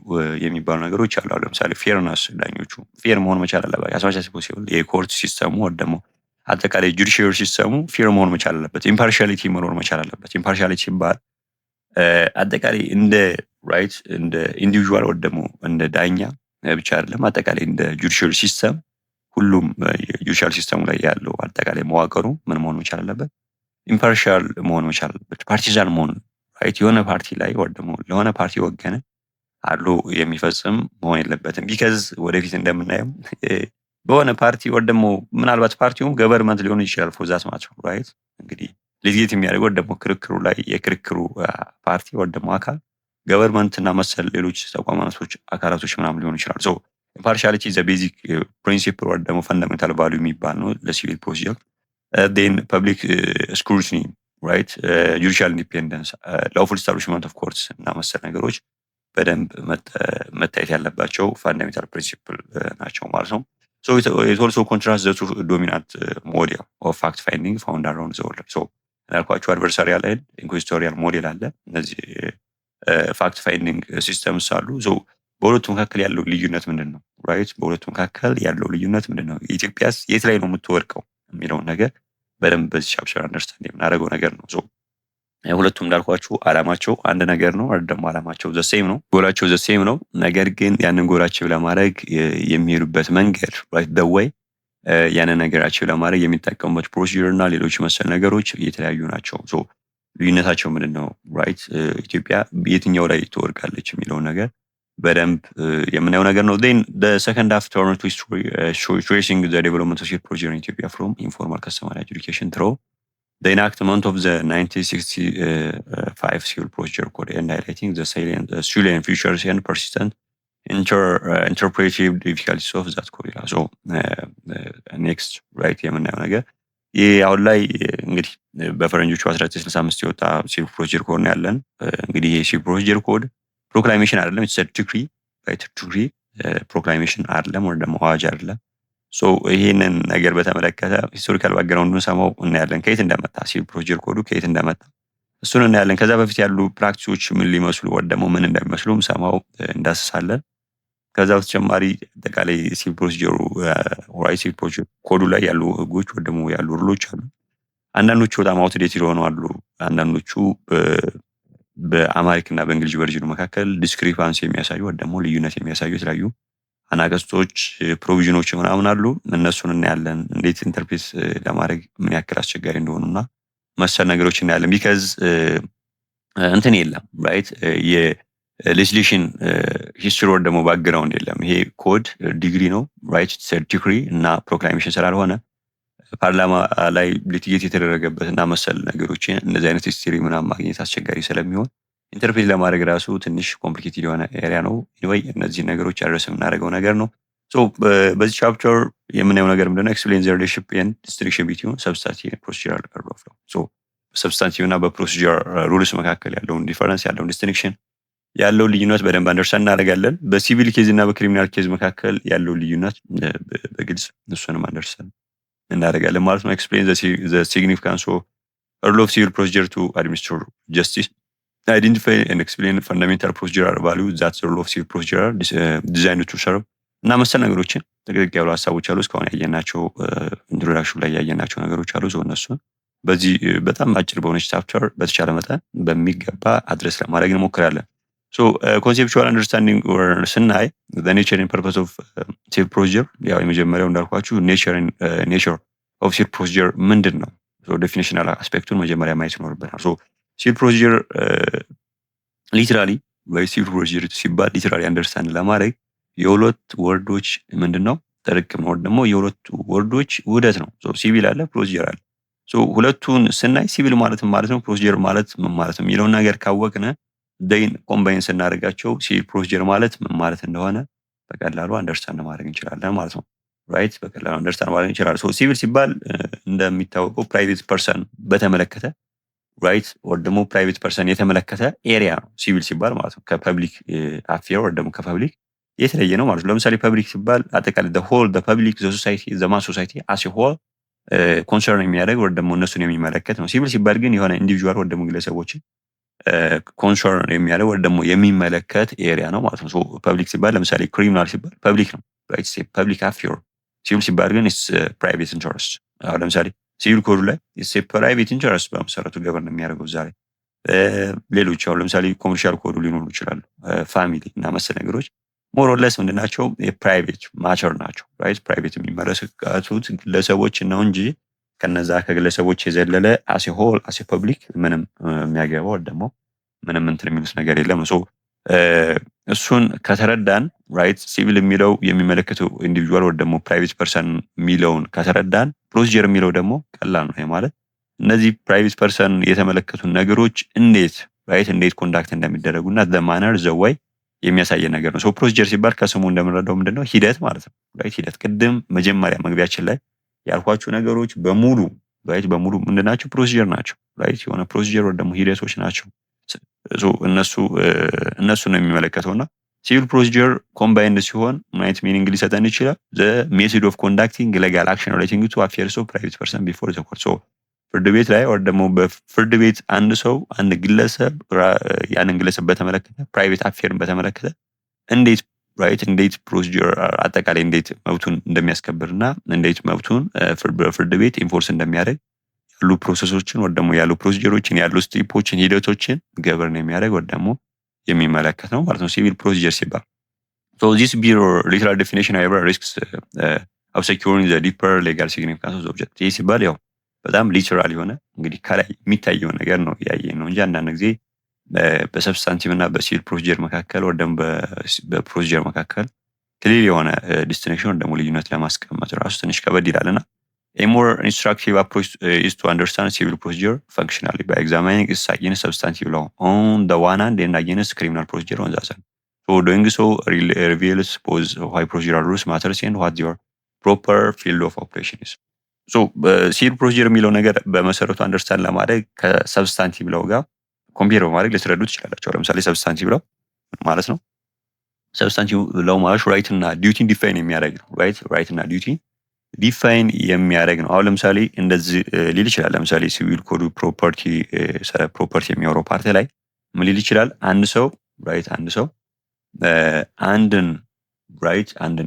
የሚባሉ ነገሮች አሉ። ለምሳሌ ፌርነስ፣ ዳኞቹ ፌር መሆን መቻል አለባቸው። አስማቻ ፖሲብል የኮርት ሲስተሙ ወይ ደግሞ አጠቃላይ ጁዲሺየሪ ሲስተሙ ፌር መሆን መቻል አለበት። ኢምፓርሻሊቲ መኖር መቻል አለበት። ኢምፓርሻሊቲ ሲባል አጠቃላይ እንደ ራይት እንደ ኢንዲቪጁዋል ወይ ደግሞ እንደ ዳኛ ብቻ አይደለም። አጠቃላይ እንደ ጁዲሺየሪ ሲስተም ሁሉም የጁዲሻል ሲስተሙ ላይ ያለው አጠቃላይ መዋቅሩ ምን መሆን መቻል አለበት? ኢምፓርሻል መሆን መቻል አለበት። ፓርቲዛን መሆን ራይት የሆነ ፓርቲ ላይ ወይ ደግሞ ለሆነ ፓርቲ ወገነ አሉ የሚፈጽም መሆን የለበትም። ቢካዝ ወደፊት እንደምናየው በሆነ ፓርቲ ወይ ደግሞ ምናልባት ፓርቲውም ገቨርንመንት ሊሆን ይችላል ፎር ዛት ማተር ራይት። እንግዲህ ሊቲጌት የሚያደርገው ደግሞ ክርክሩ ላይ የክርክሩ ፓርቲ ወይ ደግሞ አካል ገቨርንመንት እና መሰል ሌሎች ተቋማቶች አካላቶች ምናምን ሊሆን ይችላል። ሶ ኢምፓርሻሊቲ ዘ ቤዚክ ፕሪንሲፕል ወይ ደግሞ ፈንዳሜንታል ቫልዩ የሚባል ነው ለሲቪል ፕሮሲጀር። ዴን ፐብሊክ ስክሩቲኒ ራይት፣ ጁዲሻል ኢንዲፔንደንስ፣ ላውፉል ስታብሊሽመንት ኦፍ ኮርትስ እና መሰል ነገሮች በደንብ መታየት ያለባቸው ፋንዳሜንታል ፕሪንሲፕል ናቸው ማለት ነው። ሶ ኢት ኦልሶ ኮንትራስት ዘ ቱ ዶሚናንት ሞዴል ኦፍ ፋክት ፋይንዲንግ ፋውንድ አራውንድ ዘ ወርልድ። ሶ እንዳልኳቸው አድቨርሳሪያል ኤንድ ኢንኩዚቶሪያል ሞዴል አለ። እነዚህ ፋክት ፋይንዲንግ ሲስተምስ አሉ። ሶ በሁለቱ መካከል ያለው ልዩነት ምንድን ነው? ራይት በሁለቱ መካከል ያለው ልዩነት ምንድን ነው? ኢትዮጵያስ የት ላይ ነው የምትወድቀው የሚለውን ነገር በደንብ በዚህ ቻፕተር አንደርስታንድ የምናደርገው ነገር ነው። ሶ ሁለቱም እንዳልኳችሁ አላማቸው አንድ ነገር ነው፣ ወይ ደግሞ አላማቸው ዘ ሴም ነው፣ ጎላቸው ዘ ሴም ነው። ነገር ግን ያንን ጎላቸው ለማድረግ የሚሄዱበት መንገድ ራይት ዘ ወይ ያንን ነገራቸው ለማድረግ የሚጠቀሙበት ፕሮሲጀር እና ሌሎች መሰል ነገሮች የተለያዩ ናቸው። ሶ ልዩነታቸው ምንድን ነው? ራይት ኢትዮጵያ የትኛው ላይ ትወድቃለች የሚለውን ነገር በደንብ የምናየው ነገር ነው። ዜን the second half turn to tracing the development of civil procedure in Ethiopia from informal customary adjudication through the enactment of the 1965 Civil Procedure Code and highlighting the salient features and persistent interpretive difficulties of that code ይላል። ሶ ኔክስት ራይት የምናየው ነገር ይህ አሁን ላይ እንግዲህ በፈረንጆቹ 1965 የወጣ ሲቪል ፕሮሲጀር ኮድ ነው ያለን። እንግዲህ ይህ ሲቪል ፕሮሲጀር ኮድ ፕሮክላሜሽን አይደለም፣ ኢትስ ዲክሪ ራይት ዲክሪ ፕሮክላሜሽን አይደለም ወይ ደግሞ አዋጅ አይደለም። ሶ ይሄንን ነገር በተመለከተ ሂስቶሪካል ባክግራውንዱን ሰማው እናያለን። ከየት እንደመጣ ሲቪል ፕሮሲጀር ኮዱ ከየት እንደመጣ እሱን እናያለን። ከዛ በፊት ያሉ ፕራክቲሶች ምን ሊመስሉ ወይ ደግሞ ምን እንደሚመስሉም ሰማው እንዳስሳለን። ከዛ በተጨማሪ አጠቃላይ ሲቪል ፕሮሲጀሩ ራይት ሲቪል ፕሮሲጀር ኮዱ ላይ ያሉ ህጎች ወይ ደግሞ ያሉ ሩሎች አሉ። አንዳንዶቹ በጣም አውትዴትድ ሆነው አሉ። አንዳንዶቹ በአማሪክ እና በእንግሊዝ ቨርዥኑ መካከል ዲስክሪፓንስ የሚያሳዩ ወይ ደግሞ ልዩነት የሚያሳዩ የተለያዩ አናቀስቶች ፕሮቪዥኖች ምናምን አሉ። እነሱን እናያለን፣ እንዴት ኢንተርፕሬት ለማድረግ ምን ያክል አስቸጋሪ እንደሆኑና መሰል ነገሮች እናያለን። ቢካዝ እንትን የለም ራይት የሌጅስሌሽን ሂስትሪ ወይ ደግሞ ባክግራውንድ የለም። ይሄ ኮድ ዲግሪ ነው ራይት ዲግሪ እና ፕሮክላሜሽን ስላልሆነ ፓርላማ ላይ ሊቲጌት የተደረገበት እና መሰል ነገሮችን እንደዚህ አይነት ሂስትሪ ምናምን ማግኘት አስቸጋሪ ስለሚሆን ኢንተርፕሬት ለማድረግ ራሱ ትንሽ ኮምፕሊኬትድ የሆነ ኤሪያ ነው። ኤኒዌይ እነዚህ ነገሮች አድረስ የምናደርገው ነገር ነው። ሶ በዚህ ቻፕተር የምናየው ነገር ምንድነው? ኤክስፕሌን ዘ ሪሌሽንሺፕ ኤንድ ዲስቲንክሽን ቢትዊን ሰብስታንቲቭ ኤንድ ፕሮሲጀራል ሩል ኦፍ ሎው። ሶ ሰብስታንቲቭ እና በፕሮሲጀር ሩልስ መካከል ያለውን ዲፈረንስ ያለውን ዲስቲንክሽን ያለውን ልዩነት በደንብ አንደርስታንድ እናደርጋለን። በሲቪል ኬዝ እና በክሪሚናል ኬዝ መካከል ያለው ልዩነት በግልጽ እሱንም አንደርስታንድ እናደርጋለን ማለት ነው። ኤክስፕሌን ዘ ሲግኒፊካንስ ኦፍ ሩል ኦፍ ሲቪል ፕሮሲጀር ቱ አድሚኒስትር ጀስቲስ አይደንቲፋይ ኤንድ ኤክስፕሌን ፈንዳሜንታል ፕሮሲጀራል ቫልዩ ዛት ሩል ኦፍ ሲቪል ፕሮሲጀር ዲዛይን ቱ ሰርቭ እና መሰል ነገሮችን ጥቅጥቅ ያሉ ሀሳቦች አሉ። እስካሁን ያየናቸው ኢንትሮዳክሽን ላይ ያየናቸው ነገሮች አሉ። ሰው እነሱ በዚህ በጣም አጭር በሆነች ቻፕተር በተቻለ መጠን በሚገባ አድረስ ለማድረግ እንሞክራለን። ሶ ኮንሴፕቹዋል አንደርስታንዲንግ ስናይ ዘ ኔቸር ኤንድ ፐርፐስ ኦፍ ሲቪል ፕሮሲጀር ያው የመጀመሪያው እንዳልኳችሁ ኔቸር ኦፍ ሲቪል ፕሮሲጀር ምንድን ነው? ዴፊኒሽናል አስፔክቱን መጀመሪያ ማየት ይኖርብናል። ሲቪል ፕሮሲጀር ሊትራሊ ወይ ሲቪል ፕሮሲጀር ሲባል ሊትራሊ አንደርስታንድ ለማድረግ የሁለት ወርዶች ምንድነው ጥርቅም ነው፣ ደግሞ የሁለቱ ወርዶች ውህደት ነው። ሲቪል አለ፣ ፕሮሲጀር አለ። ሁለቱን ስናይ ሲቪል ማለት ማለት ነው፣ ፕሮሲጀር ማለት ምን ማለት ነው የሚለውን ነገር ካወቅነ ደን ኮምባይን ስናደርጋቸው ሲቪል ፕሮሲጀር ማለት ምን ማለት እንደሆነ በቀላሉ አንደርስታንድ ማድረግ እንችላለን ማለት ነው። ራይት በቀላሉ አንደርስታንድ ማድረግ እንችላለን። ሲቪል ሲባል እንደሚታወቀው ፕራይቬት ፐርሰን በተመለከተ ራይት ወር ደግሞ ፕራይቬት ፐርሰን የተመለከተ ኤሪያ ነው ሲቪል ሲባል ማለት ነው። ከፐብሊክ አፌር ወር ደግሞ ከፐብሊክ የተለየ ነው ማለት ነው። ለምሳሌ ፐብሊክ ሲባል አጠቃላይ the whole the public the society the mass society as a whole ኮንሰርን የሚያደርግ ወር ደግሞ እነሱን የሚመለከት ነው። ሲቪል ሲባል ግን የሆነ ኢንዲቪጁዋል ወር ደግሞ ግለሰቦችን ኮንሰርን የሚያደርግ ወር ደግሞ የሚመለከት ኤሪያ ነው ማለት ነው። ፐብሊክ ሲባል ለምሳሌ ክሪሚናል ሲባል ፐብሊክ ነው ራይት ፐብሊክ አፌር። ሲቪል ሲባል ግን ፕራይቬት ኢንተረስት። አሁን ለምሳሌ ሲቪል ኮዱ ላይ ፕራይቬት ኢንተረስት በመሰረቱ ገቨርን የሚያደርገው ዛሬ ሌሎች አሁን ለምሳሌ ኮመርሻል ኮዱ ሊኖሩ ይችላሉ፣ ፋሚሊ እና መሰል ነገሮች ሞሮለስ ምንድናቸው የፕራይቬት ማቸር ናቸው። ራይት ፕራይቬት የሚመለከቱት ግለሰቦች ነው እንጂ ከነዛ ከግለሰቦች የዘለለ አሴ ሆል አሴ ፐብሊክ ምንም የሚያገባው ደግሞ ምንም እንትን የሚሉት ነገር የለም። እሱን ከተረዳን ራይት ሲቪል የሚለው የሚመለከተው ኢንዲቪጁዋል ወር ደግሞ ፕራይቬት ፐርሰን የሚለውን ከተረዳን ፕሮሲጀር የሚለው ደግሞ ቀላል ነው። ማለት እነዚህ ፕራይቬት ፐርሰን የተመለከቱ ነገሮች እንዴት ራይት እንዴት ኮንዳክት እንደሚደረጉና ዘማነር ዘዋይ የሚያሳየ ነገር ነው። ፕሮሲጀር ሲባል ከስሙ እንደምንረዳው ምንድነው ሂደት ማለት ነው። ራይት ሂደት ቅድም መጀመሪያ መግቢያችን ላይ ያልኳችሁ ነገሮች በሙሉ ራይት በሙሉ ምንድናቸው ፕሮሲጀር ናቸው። ራይት የሆነ ፕሮሲጀር ወር ደግሞ ሂደቶች ናቸው። እነሱ ነው የሚመለከተውና ሲቪል ፕሮሲጀር ኮምባይንድ ሲሆን ምን አይነት ሚኒንግ ሊሰጠን ይችላል? the method of conducting legal action relating to affairs of private person before the court. ፍርድ ቤት ላይ ወር ደግሞ በፍርድ ቤት አንድ ሰው አንድ ግለሰብ ያንን ግለሰብ በተመለከተ ፕራይቬት አፌርን በተመለከተ እንዴት ራይት እንዴት ፕሮሲጀር አጠቃላይ እንዴት መብቱን እንደሚያስከብርና እንዴት መብቱን ፍርድ ቤት ኢንፎርስ እንደሚያደርግ ያሉ ፕሮሰሶችን ወር ደግሞ ያሉ ፕሮሲጀሮችን ያሉ ስቴፖችን ሂደቶችን ገቨርን የሚያደርግ ወር ደግሞ የሚመለከት ነው ማለት ነው ሲቪል ፕሮሲጀር ሲባል። this bureau literal definition however risks of securing the deeper legal significance of the object. ይህ ሲባል ያው በጣም ሊተራል የሆነ እንግዲህ ከላይ የሚታየው ነገር ነው ያየን ነው እንጂ አንዳንድ ጊዜ በሰብስታንቲቭ እና በሲቪል ፕሮሲጀር መካከል ወር ደግሞ በፕሮሲጀር መካከል ክሊር የሆነ ዲስቲንክሽን ወር ደግሞ ልዩነት ለማስቀመጥ ራሱ ትንሽ ከበድ ይላልና a more instructive approach is to understand civil procedure functionally by examining its against substantive law on the one hand and against criminal procedure on the other. Doing so reveals both why procedural rules matters and what your proper field of operation is. ሲቪል ፕሮሲጀር የሚለው ነገር በመሰረቱ አንደርስታንድ ለማድረግ ከሰብስታንቲቭ ላው ጋር ኮምፔር በማድረግ ልትረዱ ትችላላችሁ። ለምሳሌ ሰብስታንቲቭ ላው ማለት ነው። ሰብስታንቲቭ ላው ማለት ራይት እና ዲዩቲን ዲፋይን የሚያደርግ ነው። ራይት እና ዲዩቲ ዲፋይን የሚያደርግ ነው። አሁን ለምሳሌ እንደዚህ ሊል ይችላል። ለምሳሌ ሲቪል ኮዱ ፕሮፐርቲ የሚያወራው ፓርት ላይ ምን ሊል ይችላል? አንድ ሰው አንድን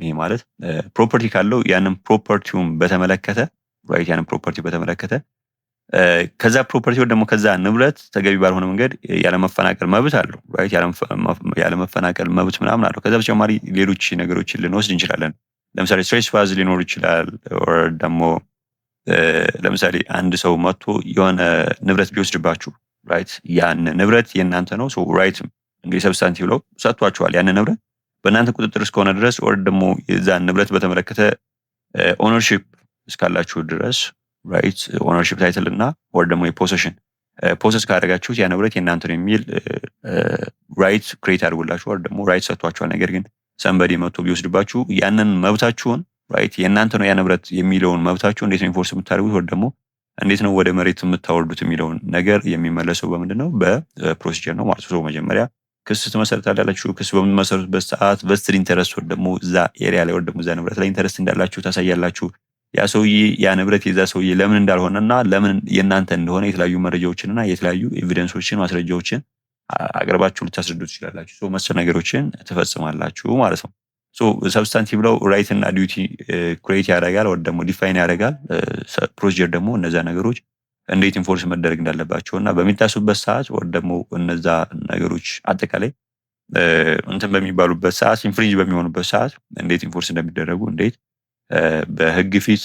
ይሄ ማለት ፕሮፐርቲ ካለው ያንን ፕሮፐርቲውን በተመለከተ ራይት ያንን ፕሮፐርቲ በተመለከተ ከዛ ፕሮፐርቲ ወር ደግሞ ከዛ ንብረት ተገቢ ባልሆነ መንገድ ያለመፈናቀል መብት አለው። ራይት ያለመፈናቀል መብት ምናምን አለው። ከዛ በተጨማሪ ሌሎች ነገሮችን ልንወስድ እንችላለን። ለምሳሌ ስትሬስ ፋዝ ሊኖር ይችላል። or ደግሞ ለምሳሌ አንድ ሰው መጥቶ የሆነ ንብረት ቢወስድባችሁ ራይት ያን ንብረት የእናንተ ነው። ራይት እንግዲህ ሰብስታንቲቭ ላው ሰጥቷችኋል ያን ንብረት በእናንተ ቁጥጥር እስከሆነ ድረስ or ደግሞ የዛን ንብረት በተመለከተ ኦነርሺፕ እስካላችሁ ድረስ ራይት ኦነርሺፕ ታይትል እና or ደግሞ የፖሴሽን ፖሰስ ካደረጋችሁት ያ ንብረት የእናንተ ነው የሚል ራይት ክሬት አድርጎላችሁ or ደግሞ ራይት ሰጥቷችኋል። ነገር ግን ሰንበዲ መጥቶ ቢወስድባችሁ ያንን መብታችሁን ራይት የእናንተ ነው ያ ንብረት የሚለውን መብታችሁ እንዴት ነው ኢንፎርስ የምታደርጉት or ደግሞ እንዴት ነው ወደ መሬት የምታወርዱት የሚለውን ነገር የሚመለሰው በምንድነው? በፕሮሲጀር ነው ማለት ነው። መጀመሪያ ክስ ትመሰርታላችሁ። ክስ በምትመሰርቱበት ሰዓት ቨስትድ ኢንተረስት ወር ደግሞ እዛ ኤሪያ ላይ ወር ደግሞ እዛ ንብረት ላይ ኢንተረስት እንዳላችሁ ታሳያላችሁ። ያ ሰውዬ ያ ንብረት የዛ ሰውዬ ለምን እንዳልሆነና ለምን የእናንተ እንደሆነ የተለያዩ መረጃዎችንና የተለያዩ ኤቪደንሶችን ማስረጃዎችን አቅርባችሁ ልታስረዱ ትችላላችሁ። መሰል ነገሮችን ትፈጽማላችሁ ማለት ነው። ሰብስታንቲቭ ላው ራይት እና ዲዩቲ ክሬት ያደርጋል ወይ ደግሞ ዲፋይን ያደርጋል። ፕሮሲጀር ደግሞ እነዛ ነገሮች እንዴት ኢንፎርስ መደረግ እንዳለባቸውና በሚታሱበት ሰዓት ወይ ደግሞ እነዛ ነገሮች አጠቃላይ እንትን በሚባሉበት ሰዓት ኢንፍሪንጅ በሚሆኑበት ሰዓት እንዴት ኢንፎርስ እንደሚደረጉ እንዴት በህግ ፊት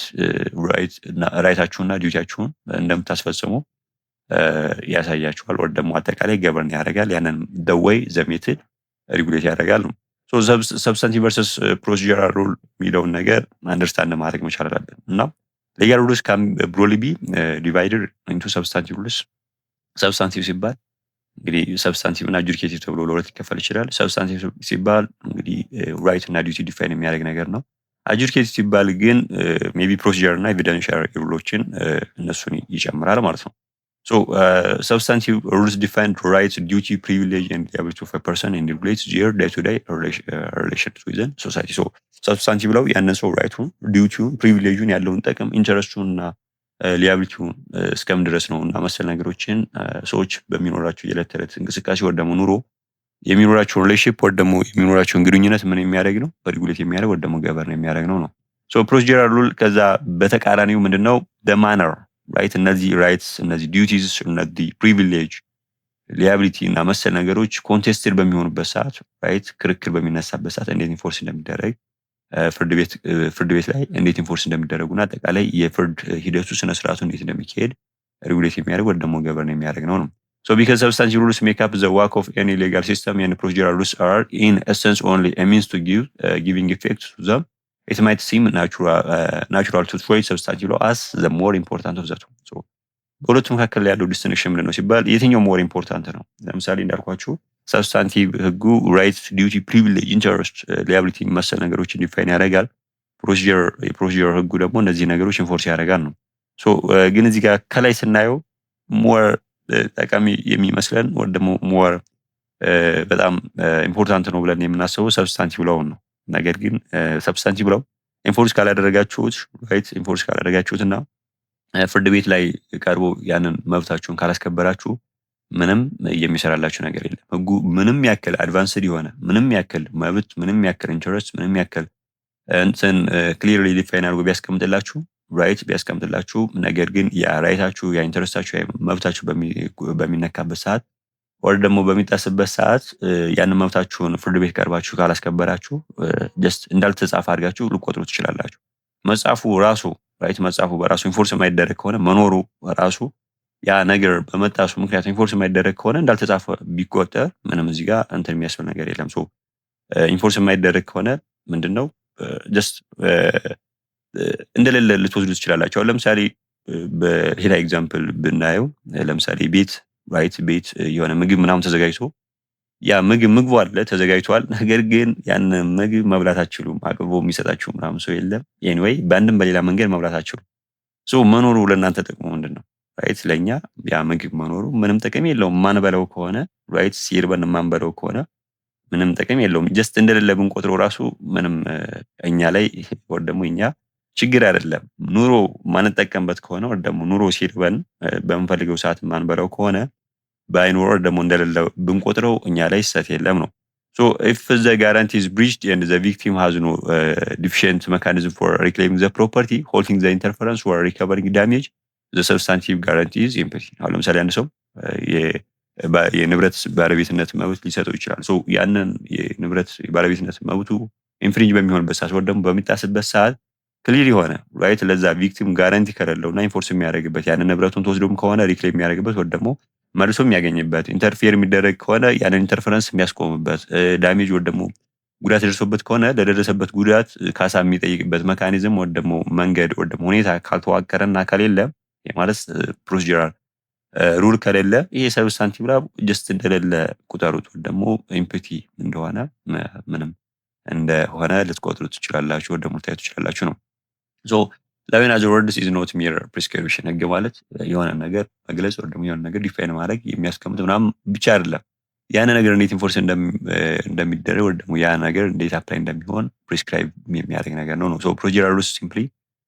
ራይታችሁና ዲዩቲያችሁን እንደምታስፈጽሙ ያሳያችኋል። ወር ደግሞ አጠቃላይ ገበርን ያደርጋል። ያንን the way the method ሬጉሌት ያደርጋል ነው። ሰብስታንቲቭ ቨርሰስ ፕሮሲጀራል ሩል የሚለውን ነገር አንደርስታንድ ማድረግ መቻል አለብን እና ሌጋል ሩልስ ካን ብሮድሊ ቢ ዲቫይድድ ኢንቱ ሰብስታንቲቭ ሩልስ። ሰብስታንቲቭ ሲባል እንግዲህ ሰብስታንቲቭ እና አጁዲኬቲቭ ተብሎ ለሁለት ሊከፈል ይችላል። ሰብስታንቲቭ ሲባል እንግዲህ ራይት እና ዲዩቲ ዲፋይን የሚያደርግ ነገር ነው። አጁዲኬቲቭ ሲባል ግን ሜቢ ፕሮሲጀር እና ኤቪደንሻል ሩሎችን እነሱን ይጨምራል ማለት ነው። Substantive rules define rights, duty, privilege, and liability of a person and regulates their day-to-day relations within society. Substantive ላው ያንን ሰው ራይቱን፣ ዲዩቲውን፣ ፕሪቪሌጁን ያለውን ጥቅም፣ ኢንተረስቱን እና ሊያቢሊቲውን እስከምን ድረስ ነው እና መሰል ነገሮችን ሰዎች በሚኖራቸው የዕለት ተዕለት እንቅስቃሴ ወር ደግሞ ኑሮ የሚኖራቸው ሪሌሽንሺፕ ወር ደግሞ የሚኖራቸውን ግንኙነት ምን የሚያደርግ ነው? ሬጉሌት የሚያደርግ ወር ደግሞ ገቨርን የሚያደርግ ነው። ፕሮሲጀራል ሩል ከዛ በተቃራኒው ምንድነው? the manner ራይት እነዚህ ራይትስ እነዚህ ዲዩቲስ እነዚህ ፕሪቪሌጅ ሊያቢሊቲ እና መሰል ነገሮች ኮንቴስትድ በሚሆኑበት ሰዓት ራይት ክርክር በሚነሳበት ሰዓት እንዴት ኢንፎርስ እንደሚደረግ ፍርድ ቤት ላይ እንዴት ኢንፎርስ እንደሚደረጉና አጠቃላይ የፍርድ ሂደቱ ስነ ስርዓቱ እንዴት እንደሚካሄድ ሬጉሌት የሚያደርግ ወደ ደግሞ ገቨርን የሚያደርግ ነው። because substantive rules make up the work of any legal system and procedural rules are in essence only a means to giving effect to them. It might seem natural to treat substantive law as the more important of the two. በሁለቱ መካከል ያለው ዲስቲንክሽን ምንድን ነው ሲባል የትኛው ሞር ኢምፖርታንት ነው? ለምሳሌ እንዳልኳችሁ ሰብስታንቲቭ ህጉ ራይት፣ ዲዩቲ፣ ፕሪቪሌጅ፣ ኢንተረስት፣ ሊያቢሊቲ መሰል ነገሮችን ዲፋይን ያደርጋል። የፕሮሲጀር ህጉ ደግሞ እነዚህ ነገሮች ኢንፎርስ ያደርጋል ነው። ግን እዚህ ጋር ከላይ ስናየው ሞር ጠቃሚ የሚመስለን ወይ ደግሞ ሞር በጣም ኢምፖርታንት ነው ብለን የምናስበው ሰብስታንቲቭ ላውን ነው። ነገር ግን ሰብስታንቲቭ ላው ኢንፎርስ ካላደረጋችሁት ራይት ኢንፎርስ ካላደረጋችሁትና ፍርድ ቤት ላይ ቀርቦ ያንን መብታችሁን ካላስከበራችሁ ምንም የሚሰራላችሁ ነገር የለም። ህጉ ምንም ያክል አድቫንስድ የሆነ ምንም ያክል መብት ምንም ያክል ኢንተረስት ምንም ያክል እንትን ክሊርሊ ዲፋይን አድርጎ ቢያስቀምጥላችሁ ራይት ቢያስቀምጥላችሁ ነገር ግን ያ ራይታችሁ ያ ኢንተረስታችሁ ያ መብታችሁ በሚነካበት ሰዓት ወር ደግሞ በሚጣስበት ሰዓት ያንን መብታችሁን ፍርድ ቤት ቀርባችሁ ካላስከበራችሁ ጀስት እንዳልተጻፈ አድርጋችሁ ልቆጥሩ ትችላላችሁ። መጻፉ ራሱ ራይት መጻፉ በራሱ ኢንፎርስ የማይደረግ ከሆነ መኖሩ ራሱ ያ ነገር በመጣሱ ምክንያት ኢንፎርስ የማይደረግ ከሆነ እንዳልተጻፈ ቢቆጠር ምንም እዚህ ጋር እንትን የሚያስብል ነገር የለም። ኢንፎርስ የማይደረግ ከሆነ ምንድነው ጀስት እንደሌለ ልትወስዱ ትችላላችሁ። ለምሳሌ በሌላ ኤግዛምፕል ብናየው ለምሳሌ ቤት ራይት ቤት የሆነ ምግብ ምናምን ተዘጋጅቶ ያ ምግቡ አለ ተዘጋጅቷል። ነገር ግን ያን ምግብ መብላት አትችሉም። አቅርቦ የሚሰጣችሁ ምናምን ሰው የለም። ኤኒዌይ በአንድም በሌላ መንገድ መብላት አትችሉም። መኖሩ ለእናንተ ጥቅሙ ምንድነው? ራይት ለኛ ያ ምግብ መኖሩ ምንም ጥቅም የለውም። ማንበላው ከሆነ ራይት ሲርበን ማንበላው ከሆነ ምንም ጥቅም የለውም። ጀስት እንደሌለ ብንቆጥረው ራሱ ምንም እኛ ላይ ወር ደግሞ እኛ ችግር አይደለም። ኑሮ ማንጠቀምበት ከሆነ ወር ደግሞ ኑሮ ሲርበን በምንፈልገው ሰዓት ማንበላው ከሆነ ባይኖር ደግሞ እንደሌለ ብንቆጥረው እኛ ላይ ስህተት የለም ነው። if the guarantee is breached and the victim has no deficient mechanism for reclaiming the property, halting the interference or recovering damage, the substantive guarantee is empty. አሁን ለምሳሌ አንድ ሰው የንብረት ባለቤትነት መብት ሊሰጠው ይችላል። ያንን የንብረት ባለቤትነት መብቱ ኢንፍሪንጅ በሚሆንበት ሰዓት ወይ ደግሞ በሚጣስበት ሰዓት ክሊር የሆነ ራይት ለዛ ቪክቲም ጋራንቲ ከሌለውና ኢንፎርስ የሚያደርግበት ያንን ንብረቱን ተወስዶም ከሆነ ሪክሌም የሚያደርግበት ወይ ደግሞ መልሶ የሚያገኝበት ኢንተርፌር የሚደረግ ከሆነ ያንን ኢንተርፈረንስ የሚያስቆምበት ዳሜጅ ወይ ደግሞ ጉዳት ደርሶበት ከሆነ ለደረሰበት ጉዳት ካሳ የሚጠይቅበት ሜካኒዝም ወይ ደግሞ መንገድ ወይ ደግሞ ሁኔታ ካልተዋቀረና ከሌለ ማለት ፕሮሲጀራል ሩል ከሌለ ይሄ ሰብስታንቲቭ ላው ጀስት እንደሌለ ቁጠሩት ወይ ደግሞ ኢምፕቲ እንደሆነ ምንም እንደሆነ ልትቆጥሩት ትችላላችሁ ወይ ደግሞ ልታዩት ትችላላችሁ ነው። law in other words is not mere prescription። ህግ ማለት የሆነ ነገር መግለጽ ወይ ደግሞ የሆነ ነገር ዲፋይን ማድረግ የሚያስቀምጥ ምናምን ብቻ አይደለም። ያን ነገር እንዴት ኢንፎርስ እንደሚደረግ ወይ ደግሞ ያ ነገር እንዴት አፕላይ እንደሚሆን ፕሪስክራይብ የሚያደርግ ነገር ነው። procedural rules simply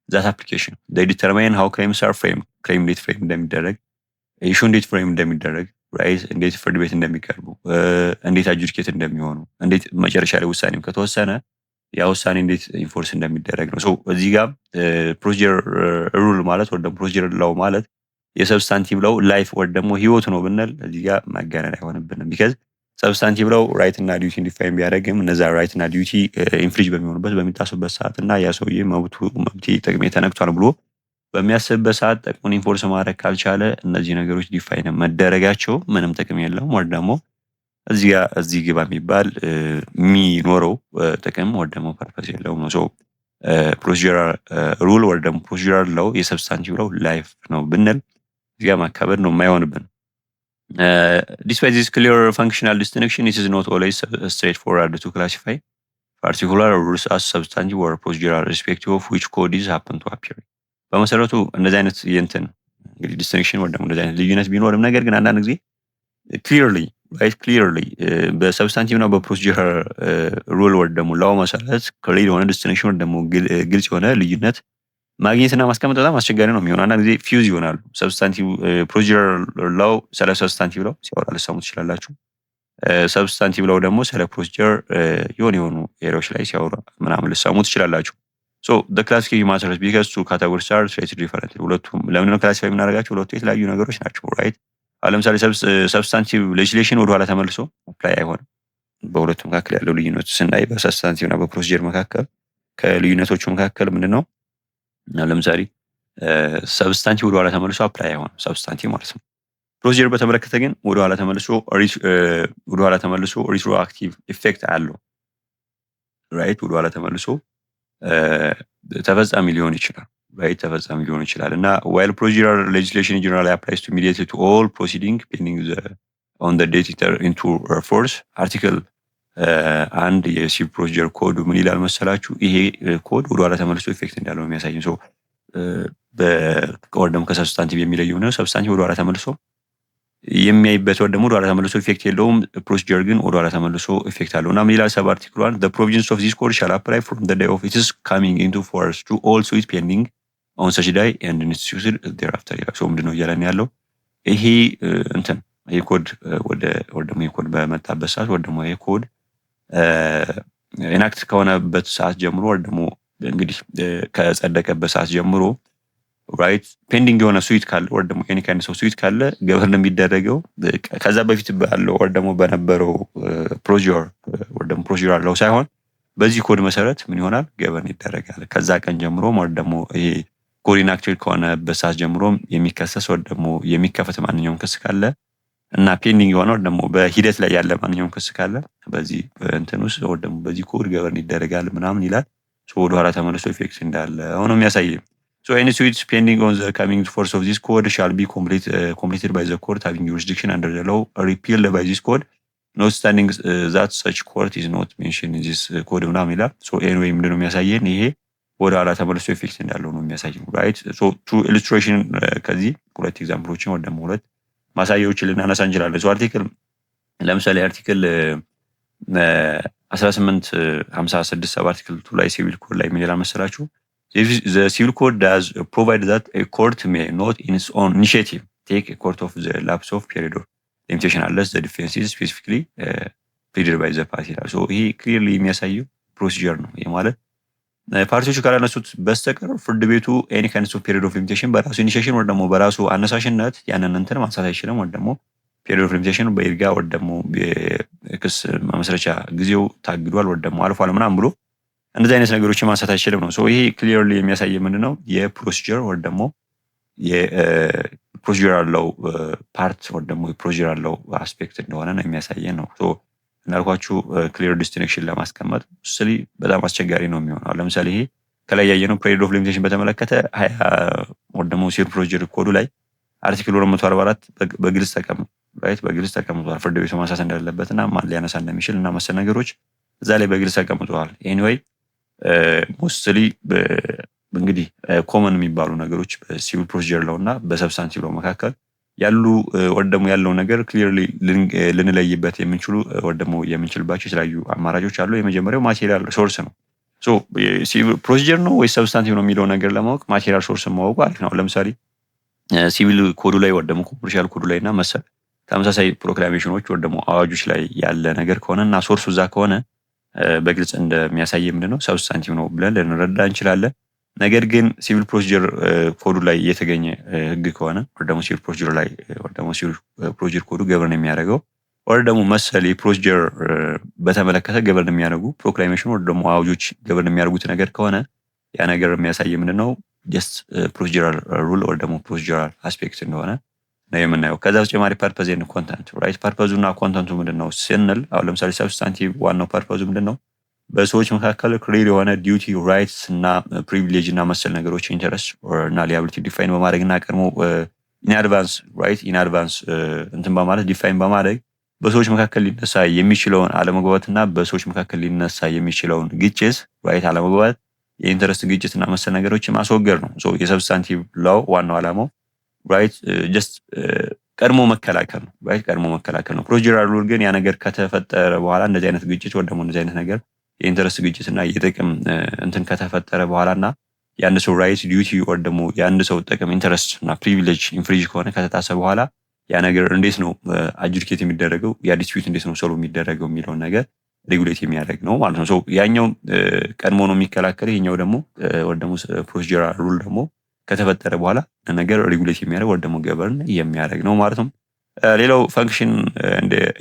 that application they determine how claims are framed። claim እንዴት ፍሬም እንደሚደረግ ኢሹ እንዴት ፍሬም እንደሚደረግ ራይት እንዴት ፍርድ ቤት እንደሚቀርቡ እንዴት አጁዲኬት እንደሚሆኑ እንዴት መጨረሻ ላይ ውሳኔም ከተወሰነ ያ ውሳኔ እንዴት ኢንፎርስ እንደሚደረግ ነው። እዚህ ጋር ፕሮሲጀር ሩል ማለት ወይ ደግሞ ፕሮሲጀር ላው ማለት የሰብስታንቲቭ ላው ላይፍ ወይ ደግሞ ህይወት ነው ብንል እዚህ ጋር ማጋነን አይሆንብንም። because ሰብስታንቲቭ ለው ራይት እና ዲዩቲ ዲፋይን ቢያደርግም እነዛ ራይት እና ዲዩቲ ኢንፍሪጅ በሚሆኑበት በሚጣሱበት ሰዓት እና ያ ሰውዬ መብቴ ጥቅሜ ተነክቷል ብሎ በሚያስብበት ሰዓት ጥቅሙን ኢንፎርስ ማድረግ ካልቻለ እነዚህ ነገሮች ዲፋይን መደረጋቸው ምንም ጥቅም የለውም። ወር ደግሞ እዚህ ግባ የሚባል የሚኖረው ጥቅም ወር ደግሞ ፐርፐስ የለውም ነው። ፕሮሲጀራል ሩል ወር ደግሞ ፕሮሲጀራል ለው የሰብስታንቲቭ ለው ላይፍ ነው ብንል እዚጋ ማካበድ ነው የማይሆንብን። Despite this clear functional distinction, it is not always straightforward to classify particular rules as substantive or procedural, respective of which code is happen to appear. በመሰረቱ እንደዚህ አይነት የእንትን እንግዲህ ዲስቲንክሽን ወይ ደግሞ እንደዚህ አይነት ልዩነት ቢኖርም ነገር ግን አንዳንድ ጊዜ ክሊርሊ በሰብስታንቲቭ እና በፕሮሲጀራል ሩል ወይ ደግሞ ላው መሰረት ክሊር የሆነ ዲስቲንክሽን ወይ ደግሞ ግልጽ የሆነ ልዩነት ማግኘትና ማስቀመጥ በጣም አስቸጋሪ ነው የሚሆነው። አንዳንድ ጊዜ ፊውዝ ይሆናሉ። ሰብስታንቲቭ ፕሮሲጀራል ላው ስለ ሰብስታንቲቭ ላው ሲያወራ ልትሰሙ ትችላላችሁ። ሰብስታንቲቭ ላው ደግሞ ስለ ፕሮሲጀር የሆኑ ኤሪያዎች ላይ ሲያወራ ምናምን ልትሰሙ ትችላላችሁ። the classification matters because two categories are treated differently. ሁለቱም ለምን ነው ክላሲፋይ የምናደርጋቸው? ሁለቱ የተለያዩ ነገሮች ናቸው ራይት። ለምሳሌ ሰብስታንቲቭ ሌጅስሌሽን ወደ ኋላ ተመልሶ አፕላይ አይሆንም። በሁለቱ መካከል ያለው ልዩነት ስናይ በሰብስታንቲቭ እና በፕሮሲጀር መካከል ከልዩነቶቹ መካከል ምንድነው? ለምሳሌ ሰብስታንቲቭ ወደ ኋላ ተመልሶ አፕላይ አይሆንም ሰብስታንቲቭ ማለት ነው። ፕሮሲጀር በተመለከተ ግን ወደ ኋላ ተመልሶ ሪትሮአክቲቭ ኢፌክት አለው ራይት። ወደ ኋላ ተመልሶ ተፈጻሚ ሊሆን ይችላል ራይት፣ ተፈጻሚ ሊሆን ይችላል እና while procedural legislation generally applies to immediately to all proceeding pending on the date into force article አንድ የሲቪል ፕሮሲጀር ኮድ ምን ይላል መሰላችሁ? ይሄ ኮድ ወደ ኋላ ተመልሶ ኢፌክት እንዳለው የሚያሳይ ነው። በወርደም ከሰብስታንቲቭ የሚለየው ነው። ሰብስታንቲቭ ወደ ኋላ ተመልሶ የሚያይበት ወር ደግሞ ወደ ኋላ ተመልሶ ኢፌክት የለውም። ፕሮሲጀር ግን ወደ ኋላ ተመልሶ ኢፌክት አለው እና ምን ይላል? ሰብ አርቲክል 1 the provisions of this code shall apply from the day of its coming into force to all suits pending on such day and instituted thereafter ይላል። ምንድነው እያለን ያለው? ይሄ እንትን ይሄ ኮድ ወደ ደግሞ ይሄ ኮድ በመጣበት ሰዓት ወር ደግሞ ይሄ ኮድ ኢናክት ከሆነበት ሰዓት ጀምሮ ወር ደግሞ እንግዲህ ከጸደቀበት ሰዓት ጀምሮ ራይት ፔንዲንግ የሆነ ስዊት ካለ ወር ደግሞ ኤኒ ካይንድ ኦፍ ስዊት ካለ ገቨርን የሚደረገው ከዛ በፊት ባለው ወር ደግሞ በነበረው ፕሮሲጀር አለው ሳይሆን በዚህ ኮድ መሰረት ምን ይሆናል? ገቨርን ይደረጋል። ከዛ ቀን ጀምሮ ወር ደግሞ ይሄ ኮድ ኢናክቲቭ ከሆነበት ሰዓት ጀምሮ የሚከሰስ ወር ደግሞ የሚከፈት ማንኛውም ክስ ካለ እና ፔንዲንግ የሆነ ወር ደግሞ በሂደት ላይ ያለ ማንኛውም ክስ ካለ በዚህ እንትን ውስጥ ወር ደግሞ በዚህ ኮድ ገቨርን ይደረጋል ምናምን ይላል። ወደ ኋላ ተመልሶ ኢፌክት እንዳለ ሆኖ የሚያሳይ So any suits pending on the coming force of this code shall be completed by the court having jurisdiction under the law repealed by this code, notwithstanding that such court is not mentioned in this code ምናምን ይላል። anyway ምንድነው የሚያሳየን? ይሄ ወደ ኋላ ተመልሶ ኢፌክት እንዳለው ነው የሚያሳየው ራይት። to illustration ከዚህ ሁለት ኤግዛምፕሎችን ወደ ደግሞ ሁለት ማሳያዎችን ልናነሳ እንችላለን። አርቲክል ለምሳሌ አርቲክል 1856 ሰብ አርቲክል 2 ላይ ሲቪል ኮድ ላይ ምን ይላል መሰላችሁ? The civil code does provide that a court may not in its own initiative take a court of the lapse of period of limitation unless the defense is specifically pleaded by the party. ይሄ clearly የሚያሳየው ፕሮሲጀር ነው። ይሄ ማለት ፓርቲዎቹ ካላነሱት በስተቀር ፍርድ ቤቱ any kind of period of limitation በራሱ ኢኒሺዬሽን ወይ ደግሞ በራሱ አነሳሽነት ያንን እንትን ማንሳት አይችልም። ወይ ደግሞ period of limitation በይርጋ ወይ ደግሞ ክስ መመስረቻ ጊዜው ታግዷል ወይ ደግሞ አልፏል ምናምን ብሎ እንደዚህ አይነት ነገሮችን ማንሳት አይችልም ነው። ይሄ ክሊርሊ የሚያሳየው ምንድነው? የፕሮሲጀር ወይ ደግሞ የፕሮሲጀር ያለው ፓርት ወይ ደግሞ የፕሮሲጀር ያለው አስፔክት እንደሆነ ነው የሚያሳየው ነው። እናልኳችሁ ክሊር ዲስቲንክሽን ለማስቀመጥ ስሊ በጣም አስቸጋሪ ነው የሚሆነው። ለምሳሌ ይሄ ከላይ ያየነው ፔሪድ ኦፍ ሊሚቴሽን በተመለከተ 20 ወይ ደግሞ ሲቪል ፕሮሲጀር ኮዱ ላይ አርቲክል 244 በግልጽ ተቀምጧል ራይት። በግልጽ ተቀምጧል ፍርድ ቤቱ ማንሳት እንዳለበትና ማን ሊያነሳ እንደሚችል እና መሰል ነገሮች እዛ ላይ በግልጽ ተቀምጠዋል። ኤኒዌይ ሞስትሊ እንግዲህ ኮመን የሚባሉ ነገሮች በሲቪል ፕሮሲጀር ላው እና በሰብስታንቲቭ ላው መካከል ያሉ ወይ ደግሞ ያለው ነገር ክሊርሊ ልንለይበት የምንችሉ ወይ ደግሞ የምንችልባቸው የተለያዩ አማራጮች አሉ። የመጀመሪያው ማቴሪያል ሶርስ ነው። ሲቪል ፕሮሲጀር ነው ወይ ሰብስታንቲቭ ነው የሚለው ነገር ለማወቅ ማቴሪያል ሶርስን ማወቁ አሪፍ ነው። ለምሳሌ ሲቪል ኮዱ ላይ ወይ ደግሞ ኮመርሻል ኮዱ ላይ እና መሰል ተመሳሳይ ፕሮክላሜሽኖች ወይ ደግሞ አዋጆች ላይ ያለ ነገር ከሆነና ሶርሱ እዛ ከሆነ በግልጽ እንደሚያሳይ ምንድነው ሰብስታንቲቭ ነው ብለን ልንረዳ እንችላለን። ነገር ግን ሲቪል ፕሮሲጀር ኮዱ ላይ የተገኘ ህግ ከሆነ ወይ ደግሞ ሲቪል ፕሮሲጀር ላይ ወይ ደግሞ ሲቪል ፕሮሲጀር ኮዱ ገቨርን የሚያደርገው ወር ደግሞ መሰል የፕሮሲጀር በተመለከተ ገቨርን የሚያደርጉ ፕሮክላሜሽን ወር ደግሞ አዋጆች ገቨርን የሚያደርጉት ነገር ከሆነ ያ ነገር የሚያሳይ ምንድነው ጀስት ፕሮሲጀራል ሩል ወር ደግሞ ፕሮሲጀራል አስፔክት እንደሆነ ነው የምናየው። ከዛ በተጨማሪ ፐርፐዝ ኤንድ ኮንተንት ራይት። ፐርፐዙ እና ኮንተንቱ ምንድነው ስንል አሁን ለምሳሌ ሰብስታንቲቭ ዋናው ፐርፐዙ ምንድነው በሰዎች መካከል ክሊር የሆነ ዲዩቲ ራይትስ እና ፕሪቪሌጅ እና መሰል ነገሮች ኢንተረስት እና ሊያቢሊቲ ዲፋይን በማድረግ እና ቀድሞ ኢን አድቫንስ ራይት ኢን አድቫንስ እንትን በማለት ዲፋይን በማድረግ በሰዎች መካከል ሊነሳ የሚችለውን አለመግባባትና በሰዎች መካከል ሊነሳ የሚችለውን ግጭት ራይት አለመግባባት የኢንተረስት ግጭት እና መሰል ነገሮችን ማስወገድ ነው። ሶ የሰብስታንቲቭ ላው ዋናው ዓላማው ራይት ጀስት ቀድሞ መከላከል ነው። ራይት ቀድሞ መከላከል ነው። ፕሮሲጀራል ሩል ግን ያ ነገር ከተፈጠረ በኋላ እንደዚህ አይነት ግጭት ወይ ደግሞ እንደዚህ አይነት ነገር የኢንተረስት ግጭት እና የጥቅም እንትን ከተፈጠረ በኋላና የአንድ ሰው ራይት ዲዩቲ ወይ ደግሞ የአንድ ሰው ጥቅም ኢንተረስት እና ፕሪቪሌጅ ኢንፍሪጅ ከሆነ ከተጣሰ በኋላ ያ ነገር እንዴት ነው አጁዲኬት የሚደረገው ያ ዲስፒዩት እንዴት ነው ሶልቭ የሚደረገው የሚለውን ነገር ሬጉሌት የሚያደርግ ነው ማለት ነው። ሶ ያኛው ቀድሞ ነው የሚከላከል፣ ይሄኛው ደግሞ ወይ ደግሞ ፕሮሲጀራል ሩል ደግሞ ከተፈጠረ በኋላ ነገር ሬጉሌት የሚያደርግ ወይ ደግሞ ገቨርን የሚያደርግ ነው ማለት ነው። ሌላው ፈንክሽን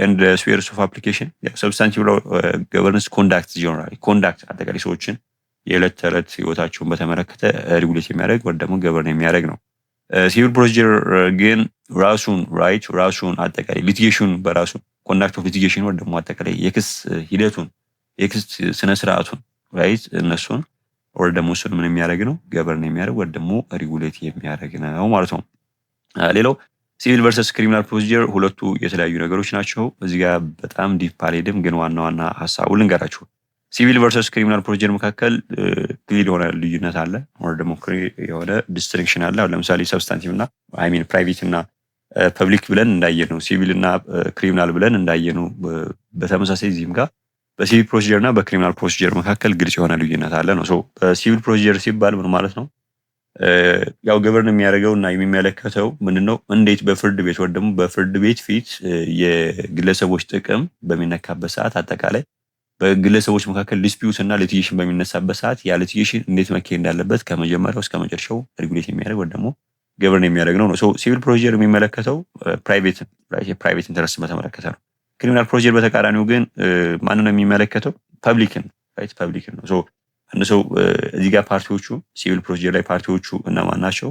ኤንድ ስፌርስ ኦፍ አፕሊኬሽን ሰብስታንቲቭ ላው ገቨርንስ ኮንዳክት ጀነራሊ ኮንዳክት አጠቃላይ ሰዎችን የዕለት ተዕለት ህይወታቸውን በተመለከተ ሬጉሌት የሚያደርግ ወይ ደግሞ ገቨርን የሚያደርግ ነው። ሲቪል ፕሮሲጀር ግን ራሱን አጠቃላይ ሊቲጌሽን በራሱ ኮንዳክት ኦፍ ሊቲጌሽን ወይ ደግሞ አጠቃላይ የክስ ሂደቱን የክስ ስነ ስርዓቱን ራይት እነሱን ወይ ደግሞ እሱን ምን የሚያደርግ ነው ገቨርን የሚያደርግ ወይ ደግሞ ሬጉሌት የሚያደርግ ነው ማለት ነው። ሌላው ሲቪል ቨርሰስ ክሪሚናል ፕሮሲጀር ሁለቱ የተለያዩ ነገሮች ናቸው። እዚህ ጋር በጣም ዲፕ አልሄድም፣ ግን ዋና ዋና ሀሳቡ ልንገራችሁ። ሲቪል ቨርሰስ ክሪሚናል ፕሮሲጀር መካከል ክሊር የሆነ ልዩነት አለ ወይ ደግሞ የሆነ ዲስቲንክሽን አለ። ለምሳሌ ሰብስታንቲቭ እና አይ ሚን ፕራይቬት እና ፐብሊክ ብለን እንዳየነው ሲቪል እና ክሪሚናል ብለን እንዳየነው በተመሳሳይ እዚህም ጋር በሲቪል ፕሮሲጀር እና በክሪሚናል ፕሮሲጀር መካከል ግልጽ የሆነ ልዩነት አለ ነው። ሶ በሲቪል ፕሮሲጀር ሲባል ምን ማለት ነው? ያው ገቨርን የሚያደርገው እና የሚመለከተው ምንድነው እንዴት በፍርድ ቤት ወይ ደግሞ በፍርድ ቤት ፊት የግለሰቦች ጥቅም በሚነካበት ሰዓት አጠቃላይ በግለሰቦች መካከል ዲስፒዩት እና ሊቲጌሽን በሚነሳበት ሰዓት ያ ሊቲጌሽን እንዴት መካሄድ እንዳለበት ከመጀመሪያው እስከ መጨረሻው ሬጉሌት የሚያደርግ ወይ ደግሞ ገቨርን የሚያደርግ ነው። ሶ ሲቪል ፕሮሲጀር የሚመለከተው ፕራይቬት ኢንተረስት በተመለከተ ነው። ክሪሚናል ፕሮሲጀር በተቃራኒው ግን ማንን ነው የሚመለከተው? ፐብሊክን ነው። ሶ አንድ ሰው እዚህ ጋር ፓርቲዎቹ ሲቪል ፕሮሲጀር ላይ ፓርቲዎቹ እነማን ናቸው?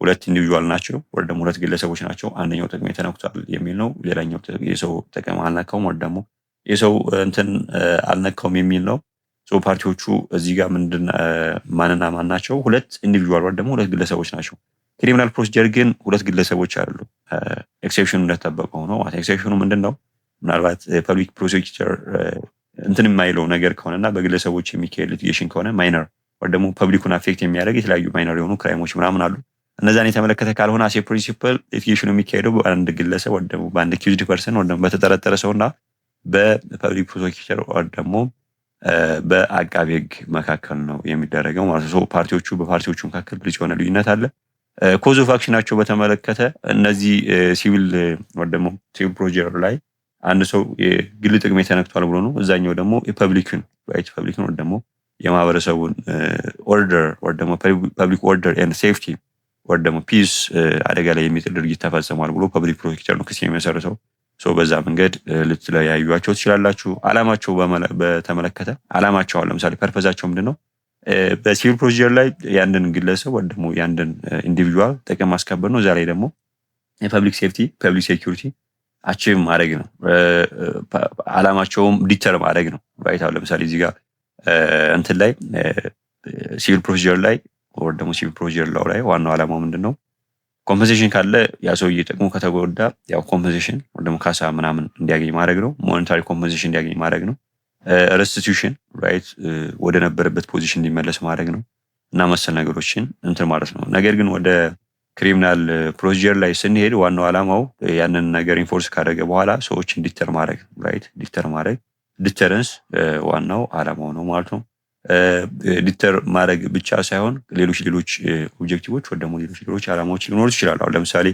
ሁለት ኢንዲቪጁዋል ናቸው ወይ ደግሞ ሁለት ግለሰቦች ናቸው። አንደኛው ጥቅም የተነክቷል የሚል ነው፣ ሌላኛው የሰው ጥቅም አልነካውም ወይ ደግሞ የሰው እንትን አልነካውም የሚል ነው። ሶ ፓርቲዎቹ እዚህ ጋር ማንና ማን ናቸው? ሁለት ኢንዲቪጁዋል ወይ ደግሞ ሁለት ግለሰቦች ናቸው። ክሪሚናል ፕሮሲጀር ግን ሁለት ግለሰቦች አሉ። ኤክሴፕሽኑ እንደተጠበቀው ነው። ኤክሴፕሽኑ ምንድነው? ምናልባት ፐብሊክ ፕሮሲኪዩተር እንትን የማይለው ነገር ከሆነና በግለሰቦች የሚካሄድ ሊቲጌሽን ከሆነ ማይነር ወይ ደግሞ ፐብሊኩን አፌክት የሚያደርግ የተለያዩ ማይነር የሆኑ ክራይሞች ምናምን አሉ። እነዛን የተመለከተ ካልሆነ አሴ ፕሪንሲፕል ሊቲጌሽኑ የሚካሄደው በአንድ ግለሰብ ወይ ደግሞ በአንድ አኪውዝድ ፐርሰን ወይ ደግሞ በተጠረጠረ ሰውና በፐብሊክ ፕሮሲኪዩተር ወይ ደግሞ በአቃቤ ሕግ መካከል ነው የሚደረገው ማለት ነው። ፓርቲዎቹ በፓርቲዎቹ መካከል ግልጽ የሆነ ልዩነት አለ። ኮዝ ኦፍ አክሽናቸው በተመለከተ እነዚህ ሲቪል ወይ ደግሞ ሲቪል ፕሮሲጀር ላይ አንድ ሰው የግል ጥቅም ተነክቷል ብሎ ነው። እዛኛው ደግሞ የፐብሊክን ወይ ደግሞ የማህበረሰቡን ኦርደር ወይ ደግሞ ፐብሊክ ኦርደር ኤንድ ሴፍቲ ወይ ደግሞ ፒስ አደጋ ላይ የሚጥል ድርጊት ተፈጽሟል ብሎ ፐብሊክ ፕሮሲኪዩተር ነው ክስ የሚመሰርተው። ሶ በዛ መንገድ ልትለያዩዋቸው ትችላላችሁ። አላማቸው በተመለከተ አላማቸው ለምሳሌ ፐርፐዛቸው ምንድነው? በሲቪል ፕሮሲጀር ላይ ያንድን ግለሰብ ወይ ደግሞ ያንድን ኢንዲቪጁዋል ጥቅም ማስከበር ነው። እዛ ላይ ደግሞ የፐብሊክ ሴፍቲ ፐብሊክ ሴኩሪቲ አቺቭ ማድረግ ነው። አላማቸውም ዲተር ማድረግ ነው። ራይት አሁን ለምሳሌ እዚህ ጋር እንትን ላይ ሲቪል ፕሮሲጀር ላይ ወይ ደግሞ ሲቪል ፕሮሲጀር ላው ላይ ዋናው አላማው ምንድነው? ኮምፐንሴሽን ካለ ያ ሰውዬ ጥቅሙ ከተጎዳ ያው ኮምፐንሴሽን ወይ ደግሞ ካሳ ምናምን እንዲያገኝ ማድረግ ነው። ሞኔታሪ ኮምፐንሴሽን እንዲያገኝ ማድረግ ነው። ሬስቲቱሽን ራይት ወደ ነበረበት ፖዚሽን እንዲመለስ ማድረግ ነው እና መሰል ነገሮችን እንትን ማለት ነው። ነገር ግን ወደ ክሪሚናል ፕሮሲጀር ላይ ስንሄድ ዋናው አላማው ያንን ነገር ኢንፎርስ ካደረገ በኋላ ሰዎችን ዲተር ማድረግ ራይት ዲተረንስ ዋናው አላማው ነው ማለት ነው። ዲተር ማድረግ ብቻ ሳይሆን ሌሎች ኦብጀክቲቮች ወይ ደግሞ ሌሎች አላማዎች ሊኖሩ ይችላሉ። አሁን ለምሳሌ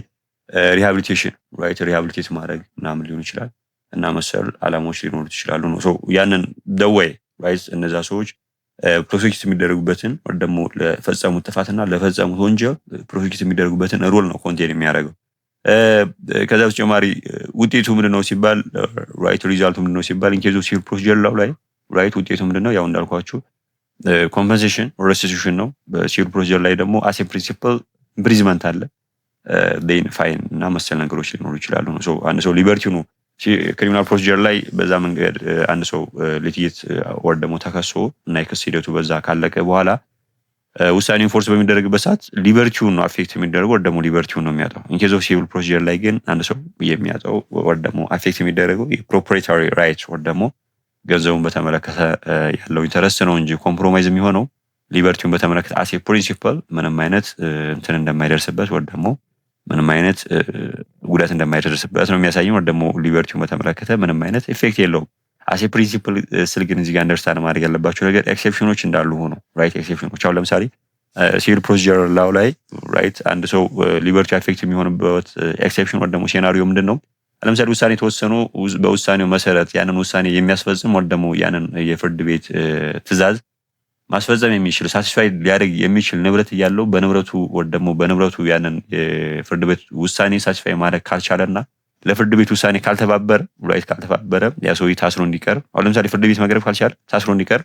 ሪሃቢሊቴሽን ራይት ሪሃቢሊቴት ማድረግ ምናምን ሊሆን ይችላል እና መሰል አላማዎች ሊኖሩ ይችላሉ ነው። ሶ ያንን ደወይ ራይት እነዛ ሰዎች ፕሮሲኪዩት የሚደረጉበትን ወይ ደግሞ ለፈጸሙት ጥፋትና ለፈጸሙት ወንጀል ፕሮሲኪዩት የሚደረጉበትን ሮል ነው ኮንቴን የሚያደርገው። ከዛ በተጨማሪ ውጤቱ ምንድነው ሲባል ራይት ሪዛልቱ ምንድነው ሲባል ኢንኬዝ ኦፍ ሲቪል ፕሮሲጀር ላው ላይ ራይት ውጤቱ ምንድነው ያው እንዳልኳችሁ ኮምፐንሴሽን ሬስቲቱሽን ነው። በሲቪል ፕሮሲጀር ላይ ደግሞ አሴ ፕሪንሲፕል ኢምፕሪዝመንት አለ ዴን ፋይን እና መሰል ነገሮች ሊኖሩ ይችላሉ ነው። ሶ አንድ ሰው ሊበርቲው ነው ክሪሚናል ፕሮሲጀር ላይ በዛ መንገድ አንድ ሰው ሊቲጌት ወር ደግሞ ተከሶ እና የክስ ሂደቱ በዛ ካለቀ በኋላ ውሳኔ ኢንፎርስ በሚደረግበት ሰዓት ሊበርቲውን ነው አፌክት የሚደረገው ወር ደግሞ ሊበርቲውን ነው የሚያጣው። ኢንኬዝ ኦፍ ሲቪል ፕሮሲጀር ላይ ግን አንድ ሰው የሚያጣው ወር ደግሞ አፌክት የሚደረገው የፕሮፕሪየታሪ ራይት ወር ደግሞ ገንዘቡን በተመለከተ ያለው ኢንተረስት ነው እንጂ ኮምፕሮማይዝ የሚሆነው ሊበርቲውን በተመለከተ አሴ ፕሪንሲፕል ምንም አይነት እንትን እንደማይደርስበት ወር ደግሞ ምንም አይነት ጉዳት እንደማይደርስበት ነው የሚያሳየው። ወር ደግሞ ሊበርቲውን በተመለከተ ምንም አይነት ኢፌክት የለውም። አሴ ፕሪንሲፕል ስል ግን እዚህ ጋር አንደርስታንድ ማድረግ ያለባቸው ነገር ኤክሴፕሽኖች እንዳሉ ሆኖ ራይት ኤክሴፕሽኖች አሁን ለምሳሌ ሲቪል ፕሮሲጀር ላው ላይ ራይት አንድ ሰው ሊበርቲ አፌክት የሚሆንበት ኤክሴፕሽን ወር ደግሞ ሴናሪዮ ምንድን ነው? ለምሳሌ ውሳኔ ተወሰኑ በውሳኔው መሰረት ያንን ውሳኔ የሚያስፈጽም ወር ደግሞ ያንን የፍርድ ቤት ትዕዛዝ ማስፈጸም የሚችል ሳቲስፋይ ሊያደርግ የሚችል ንብረት እያለው በንብረቱ ወር ደግሞ በንብረቱ ያንን የፍርድ ቤት ውሳኔ ሳቲስፋይ ማድረግ ካልቻለና ለፍርድ ቤት ውሳኔ ካልተባበረ ራይት ካልተባበረ ያ ሰውዬ ታስሮ እንዲቀር አሁን ለምሳሌ ፍርድ ቤት መቅረብ ካልቻለ ታስሮ እንዲቀር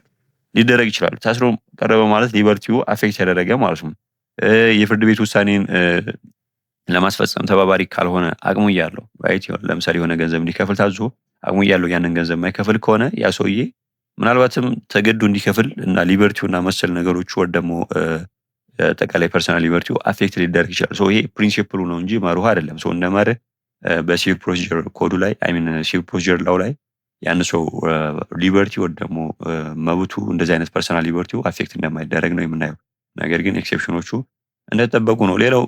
ሊደረግ ይችላል። ታስሮ ቀረበ ማለት ሊበርቲው አፌክት ያደረገ ማለት ነው። የፍርድ ቤት ውሳኔን ለማስፈጸም ተባባሪ ካልሆነ አቅሙ እያለው ራይት ለምሳሌ የሆነ ገንዘብ እንዲከፍል ታዞ አቅሙ እያለው ያንን ገንዘብ የማይከፍል ከሆነ ያ ሰውዬ ምናልባትም ተገዶ እንዲከፍል እና ሊበርቲው እና መሰል ነገሮች ወር ደግሞ አጠቃላይ ፐርሰናል ሊበርቲው አፌክት ሊደረግ ይችላል። ሶ ይሄ ፕሪንሲፕሉ ነው እንጂ መርሁ አይደለም። ሶ እንደመርህ በሲቪል ፕሮሲጀር ኮዱ ላይ ሲቪል ፕሮሲጀር ላው ላይ ያን ሰው ሊበርቲ ወር ደግሞ መብቱ እንደዚህ አይነት ፐርሰናል ሊበርቲው አፌክት እንደማይደረግ ነው የምናየው። ነገር ግን ኤክሴፕሽኖቹ እንደተጠበቁ ነው። ሌላው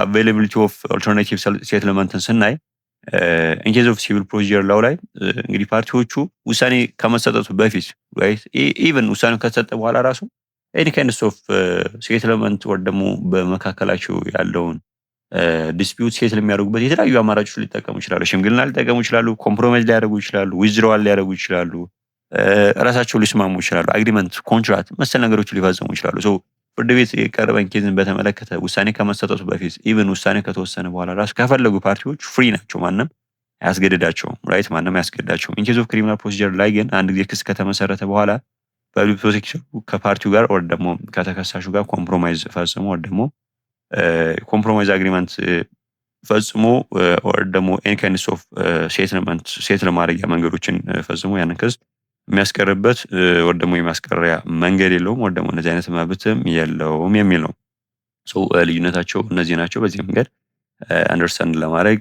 አቬይላቢሊቲ ኦፍ ኦልተርናቲቭ ሴትልመንትን ስናይ ኢንኬዝ ኦፍ ሲቪል ፕሮሲጀር ላው ላይ እንግዲህ ፓርቲዎቹ ውሳኔ ከመሰጠቱ በፊት ራይት ኢቨን ውሳኔው ከተሰጠ በኋላ ራሱ ኤኒ ካይንድስ ኦፍ ሴትልመንት ወር ደግሞ በመካከላቸው ያለውን ዲስፒዩት ሴትል የሚያደርጉበት የተለያዩ አማራጮች ሊጠቀሙ ይችላሉ። ሽምግልና ሊጠቀሙ ይችላሉ፣ ኮምፕሮማይዝ ሊያደርጉ ይችላሉ፣ ዊዝድሮዋል ሊያደርጉ ይችላሉ፣ ራሳቸው ሊስማሙ ይችላሉ፣ አግሪመንት ኮንትራት መሰል ነገሮች ሊፈጽሙ ይችላሉ። ሶ ፍርድ ቤት የቀረበን ኬዝን በተመለከተ ውሳኔ ከመሰጠቱ በፊት ኢቭን ውሳኔ ከተወሰነ በኋላ ራሱ ከፈለጉ ፓርቲዎች ፍሪ ናቸው። ማንም አያስገድዳቸውም ራይት ማንም አያስገድዳቸውም። ኢንኬዝ ኦፍ ክሪሚናል ፕሮሲጀር ላይ ግን አንድ ጊዜ ክስ ከተመሰረተ በኋላ ፐብሊክ ፕሮሲኪዩተሩ ከፓርቲው ጋር ወር ደግሞ ከተከሳሹ ጋር ኮምፕሮማይዝ ፈጽሞ ወር ደግሞ ኮምፕሮማይዝ አግሪመንት ፈጽሞ ወር ደግሞ ኤኒ ካይንድስ ኦፍ ሴትልመንት ሴትል ማድረጊያ መንገዶችን ፈጽሞ ያንን ክስ የሚያስቀርበት ወር ደግሞ የሚያስቀሪያ መንገድ የለውም ወር ደግሞ እንደዚህ አይነት መብትም የለውም የሚል ነው። ሶ ልዩነታቸው እነዚህ ናቸው። በዚህ መንገድ አንደርስታንድ ለማድረግ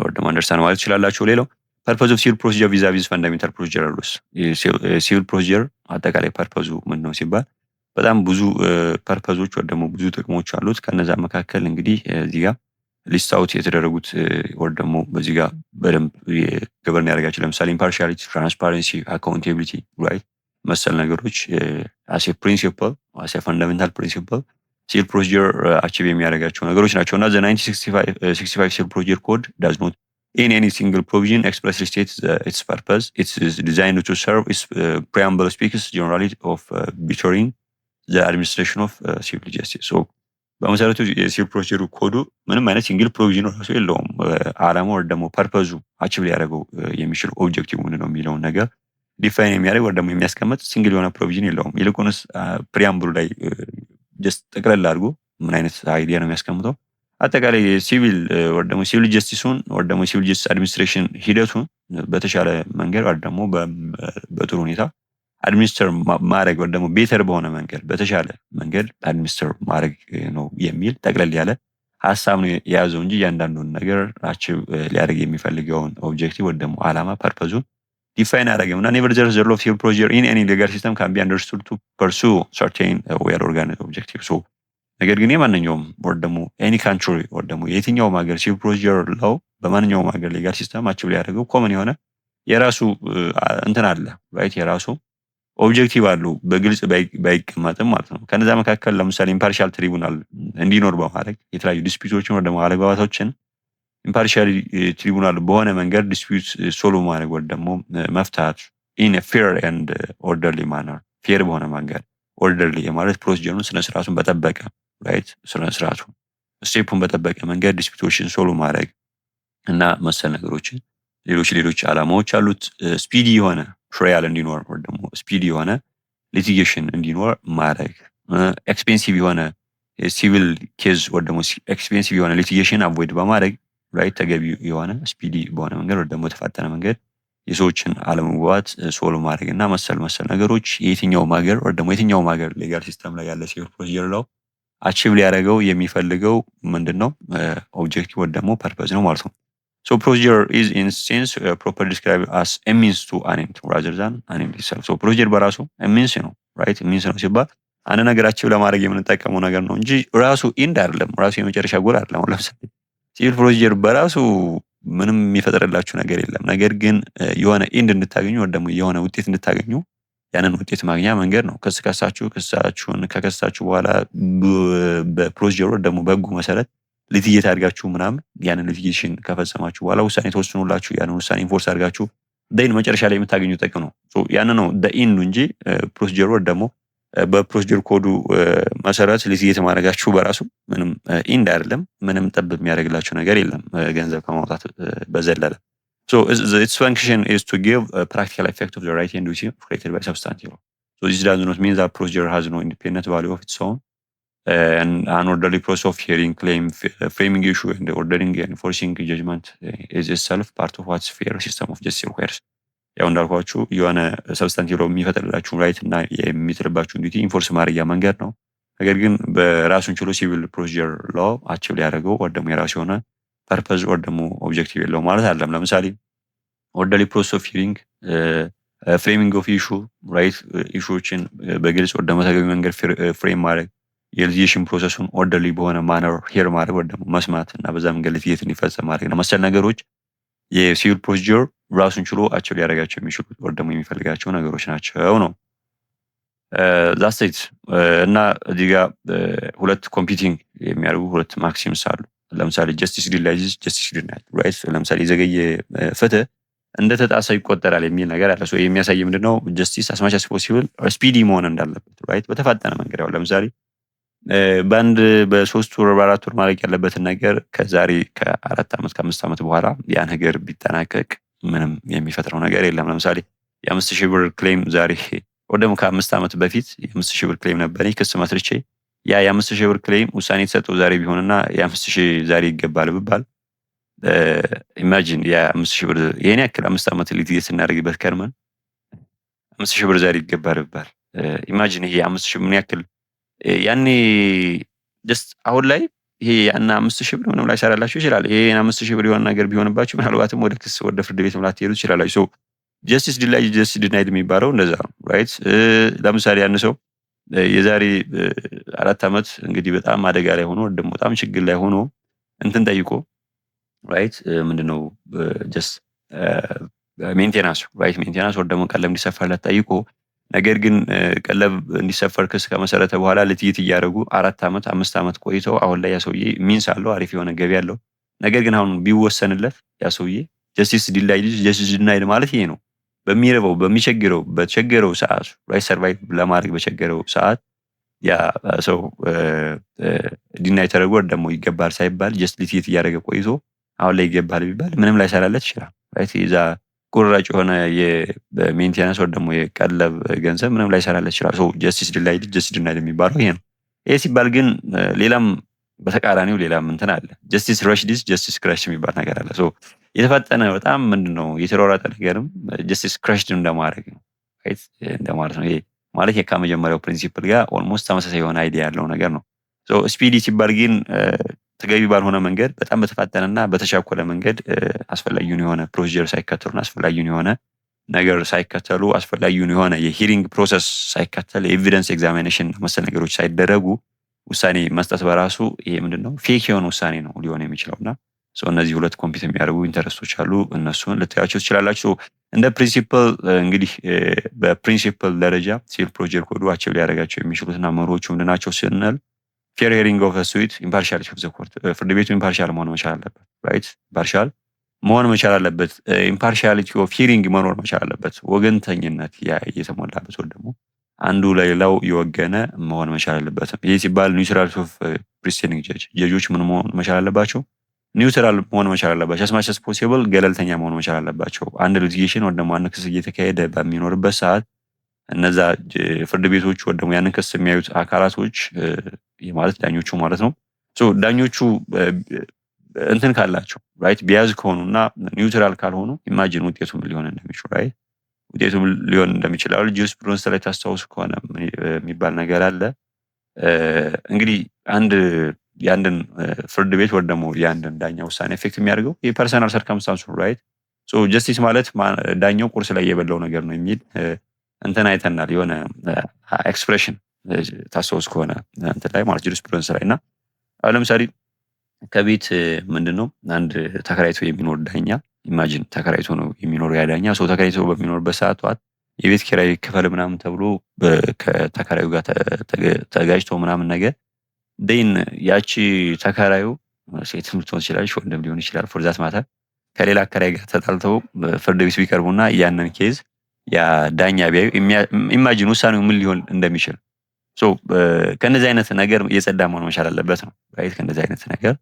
ወር ደግሞ አንደርስታንድ ማለት ትችላላችሁ። ሌላው ፐርፖዝ ኦፍ ሲቪል ፕሮሲጀር ቪዛቪዝ ፈንዳሜንታል ፕሮሲጀር ሩልስ ሲቪል ፕሮሲጀር አጠቃላይ ፐርፖዙ ምን ነው ሲባል በጣም ብዙ ፐርፖዞች ወር ደግሞ ብዙ ጥቅሞች አሉት። ከነዛ መካከል እንግዲህ እዚህ ጋር ሊስት አውት የተደረጉት ወር ደግሞ በዚህ ጋር በደንብ ገበርን ያደርጋቸው ለምሳሌ ኢምፓርሻሊቲ፣ ትራንስፓረንሲ፣ አካውንታቢሊቲ ራይት መሰል ነገሮች አሴ ፕሪንሲፕል አሴ ፈንዳሜንታል ፕሪንሲፕል ሲቪል ፕሮሲጀር አቺቭ የሚያደርጋቸው ነገሮች ናቸው እና ዘ 1965 ሲቪል ፕሮሲጀር ኮድ ዳዝ ኖት in any single provision expressly states its purpose. It is designed to serve its preamble speaks generally of bettering the administration of civil justice. So በመሰረቱ የሲቪል ፕሮሲጀር ኮዱ ምንም አይነት ሲንግል ፕሮቪዥን ራሱ የለውም። አላማው ወር ደግሞ ፐርፐዙ አቺቭ ሊያደርገው የሚችል ኦብጀክቲቭ ምንድነው የሚለውን ነገር ዲፋይን የሚያደርግ ወር ደግሞ የሚያስቀምጥ ሲንግል የሆነ ፕሮቪዥን የለውም። ይልቁንስ ፕሪያምብሉ ላይ ጀስት ጠቅለል አድርጎ ምን አይነት አይዲያ ነው የሚያስቀምጠው አጠቃላይ ሲቪል ወር ደግሞ ሲቪል ጀስቲሱን ወር ደግሞ ሲቪል ጀስቲስ አድሚኒስትሬሽን ሂደቱን በተሻለ መንገድ ወር ደግሞ በጥሩ ሁኔታ አድሚኒስትር ማድረግ ወር ደግሞ ቤተር በሆነ መንገድ በተሻለ መንገድ አድሚኒስትር ማድረግ ነው የሚል ጠቅለል ያለ ሐሳብ ነው የያዘው እንጂ እያንዳንዱን ነገር አቺቭ ሊያደርግ የሚፈልገውን ኦብጀክቲቭ ወር ደግሞ አላማ ፐርፐዙን ዲፋይን አደረገም እና nevertheless the law of civil procedure in any legal system can be understood to pursue certain well organized objectives. So ነገር ግን የማንኛውም ወር ደግሞ ኤኒ ካንትሪ ወር ደግሞ የትኛውም ሀገር ሲቪል ፕሮሲጀር ላው በማንኛውም ሀገር ሌጋል ሲስተም አቺቭ ሊያደርገው ኮመን የሆነ የራሱ እንትን አለ ራይት የራሱ ኦብጀክቲቭ አለው በግልጽ ባይቀመጥም ማለት ነው። ከነዛ መካከል ለምሳሌ ኢምፓርሻል ትሪቡናል እንዲኖር በማድረግ የተለያዩ ዲስፒዩቶችን ወር ደግሞ አለመግባባቶችን ኢምፓርሻል ትሪቡናል በሆነ መንገድ ዲስፒዩት ሶልቭ ማድረግ ወር ደግሞ መፍታት ኢን ኤ ፌር ኤንድ ኦርደርሊ ማነር ፌር በሆነ መንገድ ኦርደርሊ ማለት ፕሮሲጀሩን ስነ ስርዓቱን በጠበቀ ራይት ስነ ስርዓቱ ስቴፑን በጠበቀ መንገድ ዲስፒቶችን ሶልቭ ማድረግ እና መሰል ነገሮችን ሌሎች ዓላማዎች አሉት። ስፒዲ የሆነ ትራያል እንዲኖር ወይ ደግሞ ስፒዲ የሆነ ሊቲጌሽን እንዲኖር ማድረግ፣ ኤክስፔንሲቭ የሆነ ሲቪል ኬዝ ወይ ደግሞ ኤክስፔንሲቭ የሆነ ሊቲጌሽን አቮይድ በማድረግ ራይት ተገቢ የሆነ ስፒዲ በሆነ መንገድ ወይ ደግሞ ተፋጠነ መንገድ የሰዎችን አለመግባባት ሶልቭ ማድረግ እና መሰል ነገሮች የትኛውም ሀገር ወይ ደግሞ የትኛውም ሀገር ሌጋል ሲስተም ላይ ያለ ሲቪል ፕሮሲጀር ላው አቺቭ ሊያደርገው የሚፈልገው ምንድነው ኦብጀክቲቭ ወይ ደግሞ ፐርፐዝ ነው ማለት ነው። So procedure is in sense properly described as a means to an end rather than an end itself. So procedure በራሱ a means ነው right means ነው ሲባል አንድ ነገር አቺቭ ለማድረግ የምንጠቀመው ነገር ነው እንጂ ራሱ ኢንድ አይደለም፣ ራሱ የመጨረሻ ጎል አይደለም። ለምሳሌ ሲቪል ፕሮሲጀር በራሱ ምንም የሚፈጥርላችሁ ነገር የለም። ነገር ግን የሆነ ኢንድ እንድታገኙ ወይ ደግሞ የሆነ ውጤት እንድታገኙ ያንን ውጤት ማግኛ መንገድ ነው። ክሳችሁን ከከሳችሁ በኋላ በፕሮሲጀሩ ደግሞ በህጉ መሰረት ሊቲጌት አድርጋችሁ ምናምን ያንን ሊቲጌሽን ከፈጸማችሁ በኋላ ውሳኔ ተወስኖላችሁ ያንን ውሳኔ ኢንፎርስ አድርጋችሁ ደን መጨረሻ ላይ የምታገኙት ጥቅም ነው። ሶ ያንን ነው ኢንዱ እንጂ ፕሮሲጀሩ ደግሞ በፕሮሲጀር ኮዱ መሰረት ሊቲጌት ማድረጋችሁ በራሱ ምንም ኢንድ አይደለም። ምንም ጠብ የሚያደርግላችሁ ነገር የለም ገንዘብ ከማውጣት በዘለለ። So its function is to give a practical effect of the right and duty created by substantive law. So this does not mean that procedure has no independent value of its own. And an orderly process of hearing, claim, framing issue, and ordering and enforcing judgment is itself part of what's fair system of justice requires. ያው እንዳልኳችሁ የሆነ ሰብስታንቲቭ ላው የሚፈጥርላችሁ ራይት እና የሚጥልባችሁ ዲዩቲ ኢንፎርስ ማድረጊያ መንገድ ነው። ነገር ግን በራሱን ችሎ ሲቪል ፕሮሲጀር ላው አቺቭ ሊያደርገው ወይ ደግሞ የራሱ የሆነ ፐርፐዝ ወይ ደግሞ ኦብጀክቲቭ የለው ማለት አይደለም። ለምሳሌ ኦርደርሊ ፕሮሰስ ኦፍ ሂሪንግ፣ ፍሬሚንግ ኦፍ ኢሹ ራይት ኢሹዎችን በግልጽ ወይ ደግሞ ተገቢ መንገድ ፍሬም ማድረግ፣ የሊቲጌሽን ፕሮሰሱን ኦርደርሊ በሆነ ማነር ሄር ማድረግ ወይ ደግሞ መስማት እና በዛ መንገድ ሊቲጌት እንዲፈጸም ማድረግ ነው። መሰል ነገሮች የሲቪል ፕሮሲጀር ራሱን ችሎ አቺቭ ሊያደርጋቸው የሚችሉት ወይ ደግሞ የሚፈልጋቸው ነገሮች ናቸው ነው። ዛስት እና እዚህ ጋር ሁለት ኮምፒቲንግ የሚያደርጉ ሁለት ማክሲምስ አሉ። ለምሳሌ ጀስቲስ ዲላይዝ ጀስቲስ ዲናይድ ራይት። ለምሳሌ የዘገየ ፍትህ እንደ ተጣሰ ይቆጠራል የሚል ነገር አለ። ሶ የሚያሳይ ምንድነው ጀስቲስ አስማች አስ ፖሲብል ስፒዲ መሆን እንዳለበት ራይት። በተፋጠነ መንገድ ያው ለምሳሌ በአንድ በ3 ወር በ4 ወር ማለቅ ያለበትን ነገር ከዛሬ ከ4 ዓመት ከ5 ዓመት በኋላ ያ ነገር ቢጠናቀቅ ምንም የሚፈጥረው ነገር የለም። ለምሳሌ የ5000 ብር ክሌም ዛሬ ወይ ደግሞ ከ5 ዓመት በፊት የ5000 ብር ክሌም ነበረኝ ክስ መስርቼ ያ የ5000 ብር ክሌም ውሳኔ የተሰጠው ዛሬ ቢሆንና የ5000 ዛሬ ይገባል ብባል ኢማጂን የ5000 ብር የኔ ያክል 5 ዓመት ሊቲጌት ስናደርግበት ከርመን 5000 ብር ዛሬ ይገባል ብባል ኢማጂን ይሄ 5000 ምን ያክል ያኔ ጀስት አሁን ላይ ይሄ ያና 5000 ብር ምንም ላይሰራላችሁ ይችላል። ይሄ 5000 ብር የሆነ ነገር ቢሆንባችሁ ምናልባትም ወደ ክስ ወደ ፍርድ ቤት መላክ ትሄዱ ይችላል። ሶ ጀስቲስ ዲላይ ጀስቲስ ዲናይድ የሚባለው እንደዛ ነው ራይት። ለምሳሌ ያን ሰው የዛሬ 4 ዓመት እንግዲህ በጣም አደጋ ላይ ሆኖ ደግሞ በጣም ችግር ላይ ሆኖ እንትን ጠይቆ ራይት ምንድነው ጀስት ሜንቴናንስ ራይት ሜንቴናንስ ወደ ደግሞ ቀለም እንዲሰፈርለት ጠይቆ ነገር ግን ቀለብ እንዲሰፈር ክስ ከመሰረተ በኋላ ሊቲጌት እያደረጉ 4 ዓመት 5 ዓመት ቆይተው አሁን ላይ ያ ሰውዬ ሚንስ አለው አሪፍ የሆነ ገቢ ያለው ነገር ግን አሁን ቢወሰንለት ያ ሰውዬ ጀስቲስ ዲላይድ ጀስቲስ ዲናይድ ማለት ይሄ ነው። በሚረበው በተቸገረው ሰዓት ራይት ሰርቫይቭ ለማድረግ በቸገረው ሰዓት ያ ሰው ዲናይ ተደርጎ ደግሞ ይገባል ሳይባል ጀስት ሊቲጌት እያደረገ ቆይቶ አሁን ላይ ይገባል ቢባል ምንም ላይ ሰራለት ይችላል ራይት። ይዛ ቁራጭ የሆነ የሜንቴናንስ ወይ ደግሞ የቀለብ ገንዘብ ምንም ላይ ሰራለት ይችላል። ሶ ጀስቲስ ዲላይድ ጀስቲስ ዲናይድ የሚባለው ይሄ ነው። ይሄ ሲባል ግን ሌላም በተቃራኒው ሌላም እንትን አለ። ጀስቲስ ረሽዲስ ጀስቲስ ክራሽ የሚባል ነገር አለ። ሶ የተፈጠነ በጣም ምንድነው የተሯሯጠ ነገርም ጀስቲስ ክራሽድ እንደማድረግ ነው ራይት እንደማለት ነው። ይሄ ማለት የካመጀመሪያው ፕሪንሲፕል ጋር ኦልሞስት ተመሳሳይ የሆነ አይዲያ ያለው ነገር ነው። ሶ ስፒዲ ሲባል ግን ተገቢ ባልሆነ መንገድ በጣም በተፋጠነና በተቻኮለ መንገድ አስፈላጊውን የሆነ ፕሮሲጀር ሳይከተሉና አስፈላጊውን የሆነ ነገር ሳይከተሉ አስፈላጊውን የሆነ የሂሪንግ ፕሮሰስ ሳይከተል ኤቪደንስ ኤግዛሚኔሽን መሰል ነገሮች ሳይደረጉ ውሳኔ መስጠት በራሱ ይሄ ምንድነው ፌክ የሆነ ውሳኔ ነው ሊሆን የሚችለውና ሶ እነዚህ ሁለት ኮምፒት የሚያደርጉ ኢንተረስቶች አሉ። እነሱን ልታያቸው ትችላላችሁ። እንደ ፕሪንሲፕል እንግዲህ በፕሪንሲፕል ደረጃ ሲቪል ፕሮሲጀር ኮዱ አቺቭ ሊያደርጋቸው የሚችሉትና መርሆቹ ምንድናቸው ስንል ፌር ሂሪንግ ኦፍ ስዊት ኢምፓርሻሊቲ ኦፍ ዘ ኮርት ፍርድ ቤቱ ኢምፓርሻል መሆን መቻል አለበት ራይት። ኢምፓርሻል መሆን መቻል አለበት። ኢምፓርሻሊቲ ኦፍ ሂሪንግ መኖር መቻል አለበት። ወገንተኝነት የተሞላበት ወይ ደግሞ አንዱ ለሌላው የወገነ መሆን መቻል አለበትም። ይህ ሲባል ኒውትራል ኦፍ ፕሪስቴኒንግ ጀጆች ምን መሆን መቻል አለባቸው? ኒውትራል መሆን መቻል አለባቸው። as much as possible ገለልተኛ መሆን መቻል አለባቸው። አንድ ሊቲጌሽን ወይም ደግሞ አንድ ክስ እየተካሄደ በሚኖርበት ሰዓት እነዛ ፍርድ ቤቶች ወይም ደግሞ ያንን ክስ የሚያዩት አካላቶች ማለት ዳኞቹ ማለት ነው። ዳኞቹ እንትን ካላቸው ራይት ቢያዝ ከሆኑና ኒውትራል ካልሆኑ ኢማጂን ውጤቱ ምን ሊሆን እንደሚችል ራይት ውጤቱ ሊሆን እንደሚችል አሁን ጁሪስፕሩደንስ ላይ ታስታውሱ ከሆነ የሚባል ነገር አለ። እንግዲህ የአንድን ፍርድ ቤት ወይም ደግሞ የአንድን ዳኛ ውሳኔ ኤፌክት የሚያደርገው የፐርሰናል ሰርከምስታንሱ ራይት ጀስቲስ ማለት ዳኛው ቁርስ ላይ የበላው ነገር ነው የሚል እንትን አይተናል። የሆነ ኤክስፕሬሽን ታስታውሱ ከሆነ እንትን ላይ ማለት ጁሪስፕሩደንስ ላይ እና አሁን ለምሳሌ ከቤት ምንድነው አንድ ተከራይቶ የሚኖር ዳኛ ኢማጂን ተከራይቶ ነው የሚኖረው ያ ዳኛ ተከራይቶ በሚኖርበት ሰዓት ጠዋት የቤት ኪራይ ክፈል ምናምን ተብሎ ከተከራዩ ጋር ተጋጭቶ ምናምን ነገር ደን ያቺ ተከራዩ ሴትም ልትሆን ትችላለች ወንድም ሊሆን ይችላል ፎር ዛት ማተር ከሌላ አከራይ ጋር ተጣልተው ፍርድ ቤት ቢቀርቡና ያንን ኬዝ ያ ዳኛ ቢያዩ ኢማጂን ውሳኔው ምን ሊሆን እንደሚችል ከነዚህ አይነት ነገር የጸዳ መሆን መቻል አለበት ነው ራይት ከነዚህ አይነት ነገር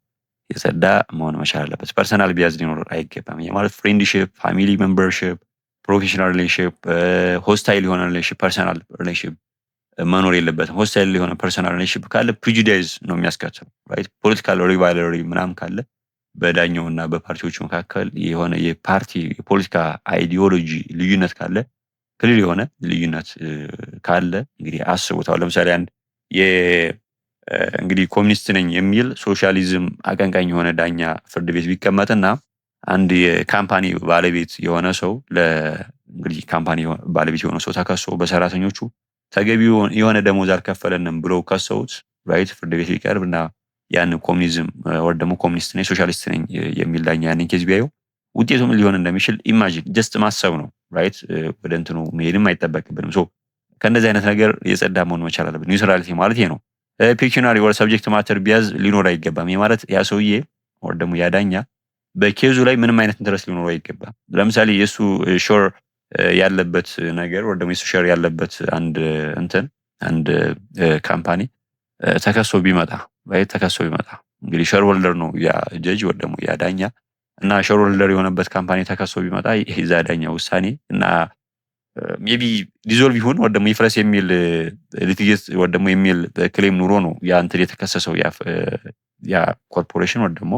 የጸዳ መሆን መቻል አለበት። ፐርሰናል ቢያዝ ሊኖር አይገባም። ማለት ፍሬንድሺፕ፣ ፋሚሊ ሜምበርሺፕ፣ ፕሮፌሽናል ሪሌሽንሺፕ፣ ሆስታይል የሆነ ሪሌሽንሺፕ፣ ፐርሰናል ሪሌሽንሺፕ መኖር የለበትም። ሆስታይል የሆነ ፐርሰናል ሪሌሽንሺፕ ካለ ፕሪጁዳይዝ ነው የሚያስከትለው ራይት። ፖለቲካል ሪቫይለሪ ምናምን ካለ በዳኛውና በፓርቲዎቹ መካከል የሆነ የፓርቲ የፖለቲካ አይዲዮሎጂ ልዩነት ካለ ክሊር የሆነ ልዩነት ካለ እንግዲህ አስቡት። ለምሳሌ አንድ እንግዲህ ኮሚኒስት ነኝ የሚል ሶሻሊዝም አቀንቃኝ የሆነ ዳኛ ፍርድ ቤት ቢቀመጥና አንድ የካምፓኒ ባለቤት የሆነ ሰው እንግዲህ ካምፓኒ ባለቤት የሆነ ሰው ተከሶ በሰራተኞቹ ተገቢው የሆነ ደሞዝ አልከፈለንም ብለው ከሰውት ራይት ፍርድ ቤት ቢቀርብና ያን ኮሚኒዝም ወር ደግሞ ኮሚኒስት ነኝ ሶሻሊስት ነኝ የሚል ዳኛ ያንን ኬዝ ቢያዩ ውጤቱ ምን ሊሆን እንደሚችል ኢማጂን ጀስት ማሰብ ነው ራይት። ወደ እንትኑ መሄድም አይጠበቅብንም። ከእንደዚህ አይነት ነገር የጸዳ መሆን መቻል አለብን። ኒውትራሊቲ ማለት ይሄ ነው። ፒክሽናሪ ወር ሰብጀክት ማተር ቢያዝ ሊኖር አይገባም። ማለት ያ ሰውዬ ወር ደግሞ ያ ዳኛ በኬዙ ላይ ምንም አይነት ኢንተረስት ሊኖረው አይገባም። ለምሳሌ የሱ ሾር ያለበት ነገር ወር ደግሞ የሱ ሼር ያለበት አንድ ካምፓኒ ተከሶ ቢመጣ እንግዲህ ሼር ሆልደር ነው ያ ጀጅ ወር ደግሞ ያ ዳኛ እና ሼር ሆልደር የሆነበት ካምፓኒ ተከሶ ቢመጣ የዛ ዳኛ ውሳኔ እና ሜቢ ዲዞልቭ ይሁን ወር ደግሞ ይፍረስ የሚል ሊቲጌት ወር ደግሞ የሚል ክሌም ኑሮ ነው ያ እንትን የተከሰሰው ያ ኮርፖሬሽን ወር ደግሞ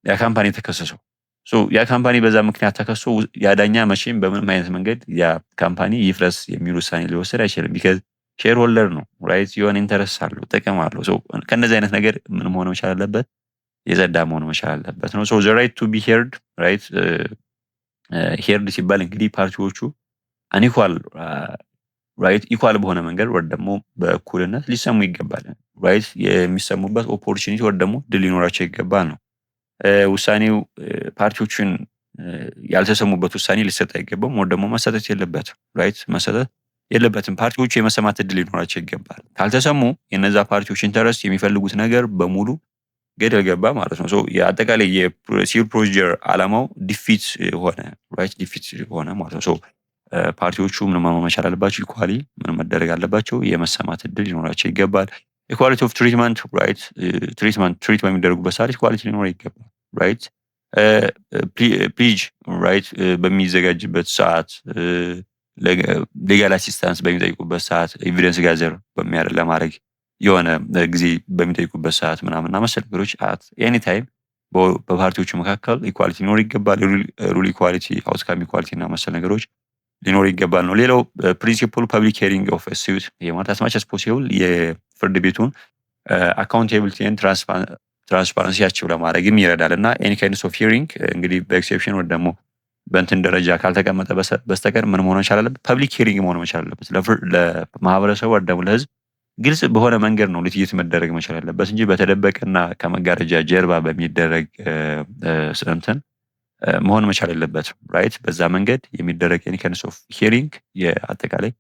ያ ካምፓኒ የተከሰሰው። ያ ካምፓኒ በዛ ምክንያት ተከሶ ያ ዳኛ መቼም በምንም አይነት መንገድ ያ ካምፓኒ ይፍረስ የሚል ውሳኔ ሊወስድ አይችልም። ቢካዝ ሼር ሆልደር ነው ራይት። የሆነ ኢንተረስት አለው ጥቅም አለው። ከነዚህ አይነት ነገር ምን መሆን መቻል አለበት? የጸዳ መሆን መቻል አለበት ነው። ዘ ራይት ቱ ቢ ሄርድ ራይት። ሄርድ ሲባል እንግዲህ ፓርቲዎቹ አንኢኳል ራይት ኢኳል በሆነ መንገድ ወር ደግሞ በእኩልነት ሊሰሙ ይገባል ራይት። የሚሰሙበት ኦፖርቹኒቲ ወር ደግሞ ድል ሊኖራቸው ይገባል ነው። ውሳኔው ፓርቲዎችን ያልተሰሙበት ውሳኔ ሊሰጥ አይገባም ወር ደግሞ መሰጠት የለበትም ራይት። መሰጠት የለበትም። ፓርቲዎቹ የመሰማት እድል ሊኖራቸው ይገባል። ካልተሰሙ የነዛ ፓርቲዎች ኢንተረስት የሚፈልጉት ነገር በሙሉ ገደል ገባ ማለት ነው። የአጠቃላይ የሲቪል ፕሮሲጀር አላማው ዲፊት ሆነ ራይት፣ ዲፊት ሆነ ማለት ነው። ፓርቲዎቹ ምን መሆን መቻል አለባቸው? ኢኳሊ ምን መደረግ አለባቸው? የመሰማት እድል ሊኖራቸው ይገባል። ኢኳሊቲ ኦፍ ትሪትመንት ራይት። ትሪት በሚደረጉበት ሰዓት ኢኳሊቲ ሊኖር ይገባል ራይት። ፕሊጅ ራይት በሚዘጋጅበት ሰዓት፣ ሌጋል አሲስታንስ በሚጠይቁበት ሰዓት፣ ኤቪደንስ ጋዘር ለማድረግ የሆነ ጊዜ በሚጠይቁበት ሰዓት ምናምንና መሰል ነገሮች ኤኒ ታይም በፓርቲዎቹ መካከል ኢኳሊቲ ሊኖር ይገባል። ሩል ኢኳሊቲ፣ አውትካም ኢኳሊቲ እና መሰል ነገሮች ሊኖር ይገባል ነው። ሌላው ፕሪንሲፕል ፐብሊክ ሄሪንግ ኦፍ ስዩት ማለት as much as possible የፍርድ ቤቱን አካውንታቢሊቲ ኤንድ ትራንስፓረንሲያቸው ለማድረግም ይረዳል እና ኤኒ ካይንድስ ኦፍ ሂሪንግ እንግዲህ በኤክሴፕሽን ወይ ደግሞ በእንትን ደረጃ ካልተቀመጠ በስተቀር ምን መሆን መቻል አለበት? ፐብሊክ ሂሪንግ መሆን መቻል አለበት። ለማህበረሰቡ ወይ ደግሞ ለህዝብ ግልጽ በሆነ መንገድ ነው ልትይት መደረግ መቻል አለበት እንጂ በተደበቀና ከመጋረጃ ጀርባ በሚደረግ እንትን መሆን መቻል የለበትም ራይት። በዛ መንገድ የሚደረግ ኤኒ ካይንድስ ኦፍ ሂሪንግ የአጠቃላይ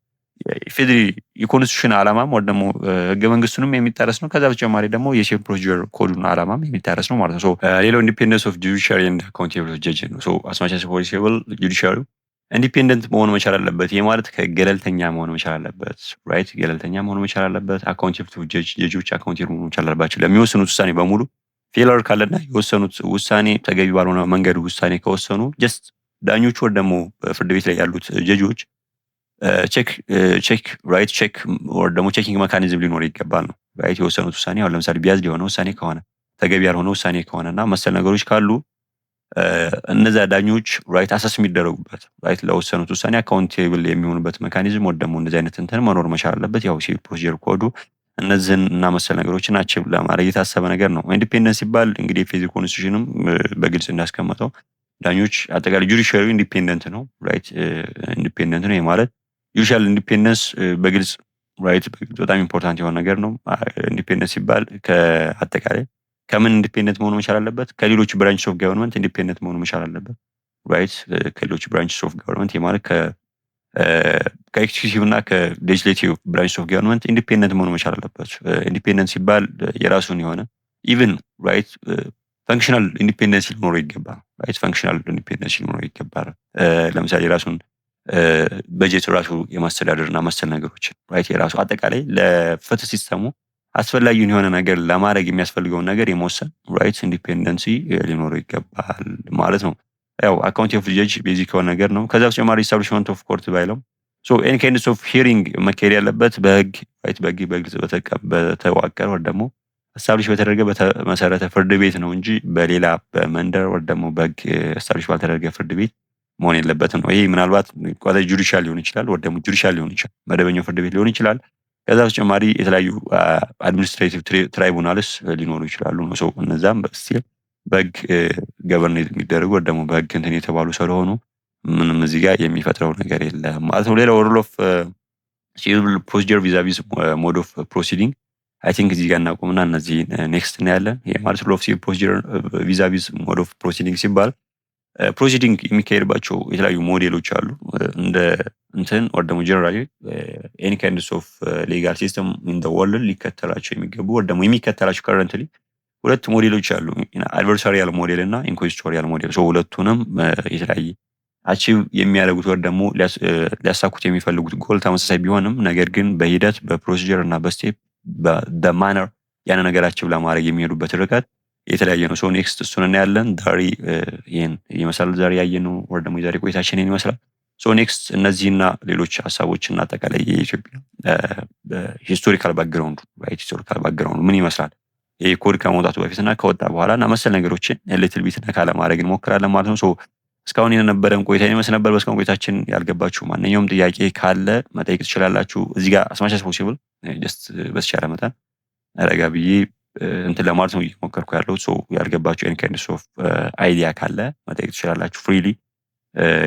የፌዴራል የኮንስቲቱሽን አላማም ወይ ደግሞ ህገ መንግስቱንም የሚጣረስ ነው። ከዛ በተጨማሪ ደግሞ የሲቪል ፕሮሲጀር ኮዱን አላማም የሚጣረስ ነው ማለት ነው። ሌላው ኢንዲፔንደንስ ኦፍ ጁዲሻሪ ኤንድ አካውንታቢሊቲ ኦፍ ጀጅ ነው። as much as possible ጁዲሻሪው ኢንዲፔንደንት መሆን መቻል አለበት። ይሄ ማለት ከገለልተኛ መሆን መቻል አለበት። ራይት ገለልተኛ መሆን መቻል አለበት። አካውንታብል ቱ ጀጆች አካውንታብል መሆን መቻል አለባቸው ለሚወስኑት ውሳኔ በሙሉ። ፌለር ካለና የወሰኑት ውሳኔ ተገቢ ባልሆነ መንገድ ውሳኔ ከወሰኑ ጀስት ዳኞቹ ወይ ደግሞ በፍርድ ቤት ላይ ያሉት ጀጆች ቼክ ኦር ደግሞ ቼኪንግ ሜካኒዝም ሊኖር ይገባል ነው። ራይት የወሰኑት ውሳኔ አሁን ለምሳሌ ቢያዝድ የሆነ ውሳኔ ከሆነ ተገቢ ያልሆነ ውሳኔ ከሆነና መሰል ነገሮች ካሉ እነዛ ዳኞች ራይት አሰስ የሚደረጉበት ራይት ለወሰኑት ውሳኔ አካውንቴብል የሚሆኑበት ሜካኒዝም ወይ ደግሞ እንደዚህ አይነት እንትን መኖር መቻል አለበት። ያው ሲቪል ፕሮሲጀር ኮዱ እነዚህን እና መሰል ነገሮችን አቺቭ ለማድረግ የታሰበ ነገር ነው። ኢንዲፔንደንስ ሲባል እንግዲህ የፌዴራል ኮንስቲቱሽንም በግልጽ እንዳስቀመጠው ዳኞች አጠቃላይ ጁዲሻሪ ኢንዲፔንደንት ነው። ራይት ኢንዲፔንደንት ነው። ይሄ ማለት ጁዲሻል ኢንዲፔንደንስ በግልጽ ራይት በጣም ኢምፖርታንት የሆነ ነገር ነው። ኢንዲፔንደንስ ሲባል ከአጠቃላይ ከምን ኢንዲፔንደንት መሆን መቻል አለበት? ከሌሎች ብራንችስ ኦፍ ገቨርንመንት ኢንዲፔንደንት መሆን መቻል አለበት። ራይት ከሌሎች ብራንችስ ኦፍ ገቨርንመንት ማለት ከኤክስኪዩቲቭ እና ከሌጅስሌቲቭ ብራንችስ ኦፍ ገቨርንመንት ኢንዲፔንደንት መሆን መቻል አለበት። ኢንዲፔንደንት ሲባል የራሱን የሆነ ኢቭን ራይት ፈንክሽናል ኢንዲፔንደንስ ሊኖረው ይገባል። ራይት ፈንክሽናል ኢንዲፔንደንስ ሊኖረው ይገባል። ለምሳሌ የራሱን በጀት ራሱ የማስተዳደር እና መሰል ነገሮችን ራይት የራሱ አጠቃላይ ለፍትህ ሲስተሙ አስፈላጊውን የሆነ ነገር ለማድረግ የሚያስፈልገውን ነገር የመወሰን ራይት ኢንዲፔንደንሲ ሊኖረው ይገባል ማለት ነው። ያው አካውንታብል ጀጅ ቤዚክ የሆነ ነገር ነው። ከዛ በተጨማሪ ኢስታብሊሽመንት ኦፍ ኮርት ባይለው ኤኒ ካይንድስ ኦፍ ሂሪንግ መካሄድ ያለበት በህግ ራይት በህግ በግልጽ በተዋቀረ ወይ ደግሞ ኢስታብሊሽ በተደረገ በተመሰረተ ፍርድ ቤት ነው እንጂ በሌላ በመንደር ወይ ደግሞ በህግ ኢስታብሊሽ ባልተደረገ ፍርድ ቤት መሆን የለበትም ነው። ይሄ ምናልባት ቋሚ ጁዲሻል ሊሆን ይችላል ወይ ደግሞ ጁዲሻል ሊሆን ይችላል፣ መደበኛው ፍርድ ቤት ሊሆን ይችላል። ከዛ በተጨማሪ የተለያዩ አድሚኒስትሬቲቭ ትራይቡናልስ ሊኖሩ ይችላሉ ነው። ሶ እነዛም በስቲል በህግ ገቨርን የሚደረጉ ወይ ደግሞ በህግ እንትን የተባሉ ስለሆኑ ምንም እዚህ ጋር የሚፈጥረው ነገር የለም ማለት ነው። ሌላው ሩል ኦፍ ሲቪል ፕሮሲጀር ቪዛቪዝ ሞድ ኦፍ ፕሮሲዲንግ አይ ቲንክ እዚህ ጋር እናቆምና እነዚህ ኔክስት እናያለን። ይሄ ማለት ሩል ኦፍ ሲቪል ፕሮሲጀር ቪዛቪዝ ሞድ ኦፍ ፕሮሲዲንግ ሲባል ፕሮሲዲንግ የሚካሄድባቸው የተለያዩ ሞዴሎች አሉ። እንደ እንትን ወይ ደግሞ ጀነራሊ ኤኒ ካይንድስ ኦፍ ሌጋል ሲስተም ኢን ዘ ወርልድ ሊከተላቸው የሚገቡ ወይ ደግሞ የሚከተላቸው ከረንትሊ ሁለት ሞዴሎች አሉ። አድቨርሳሪያል ሞዴል እና ኢንኩዊዚቶሪያል ሞዴል። ሶ ሁለቱንም የተለያየ አቺቭ የሚያደርጉት ወይ ደግሞ ሊያሳኩት የሚፈልጉት ጎል ተመሳሳይ ቢሆንም ነገር ግን በሂደት በፕሮሲጀር እና በስቴፕ በማነር ያን ነገር አቺቭ ለማድረግ የሚሄዱበት ርቀት የተለያየ ነው። ሶ ኔክስት እሱን እናያለን። ዛሬ ይሄን ይመስላል ዛሬ ያየነው ወይ ደግሞ የዛሬ ቆይታችን ይሄን ይመስላል። ሶ ኔክስት እነዚህና ሌሎች ሀሳቦችን አጠቃላይ የኢትዮጵያ ሂስቶሪካል ባክግራውንድ ራይት ሂስቶሪካል ባክግራውንድ ምን ይመስላል ይሄ ኮድ ከመውጣቱ በፊትና ከወጣ በኋላ እና መሰል ነገሮችን ሊትል ቢት ነካ ለማድረግ እንሞክራለን ማለት ነው። ሶ እስካሁን የነበረን ቆይታ ይመስል ነበር። በእስካሁን ቆይታችን ያልገባችሁ ማንኛውም ጥያቄ ካለ መጠየቅ ትችላላችሁ። እዚህ ጋር as much as possible ጀስት በተቻለ መጠን ረጋ ብዬ እንትን ለማለት ነው እየሞከርኩ ያለሁት። ሶ ያልገባችሁ ኤኒ ካይንድስ ኦፍ አይዲያ ካለ መጠየቅ ትችላላችሁ። ፍሪሊ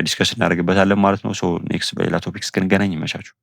ዲስከስ እናደርግበታለን ማለት ነው። ሶ ኔክስት በሌላ ቶፒክ እስክንገናኝ ይመቻችሁ።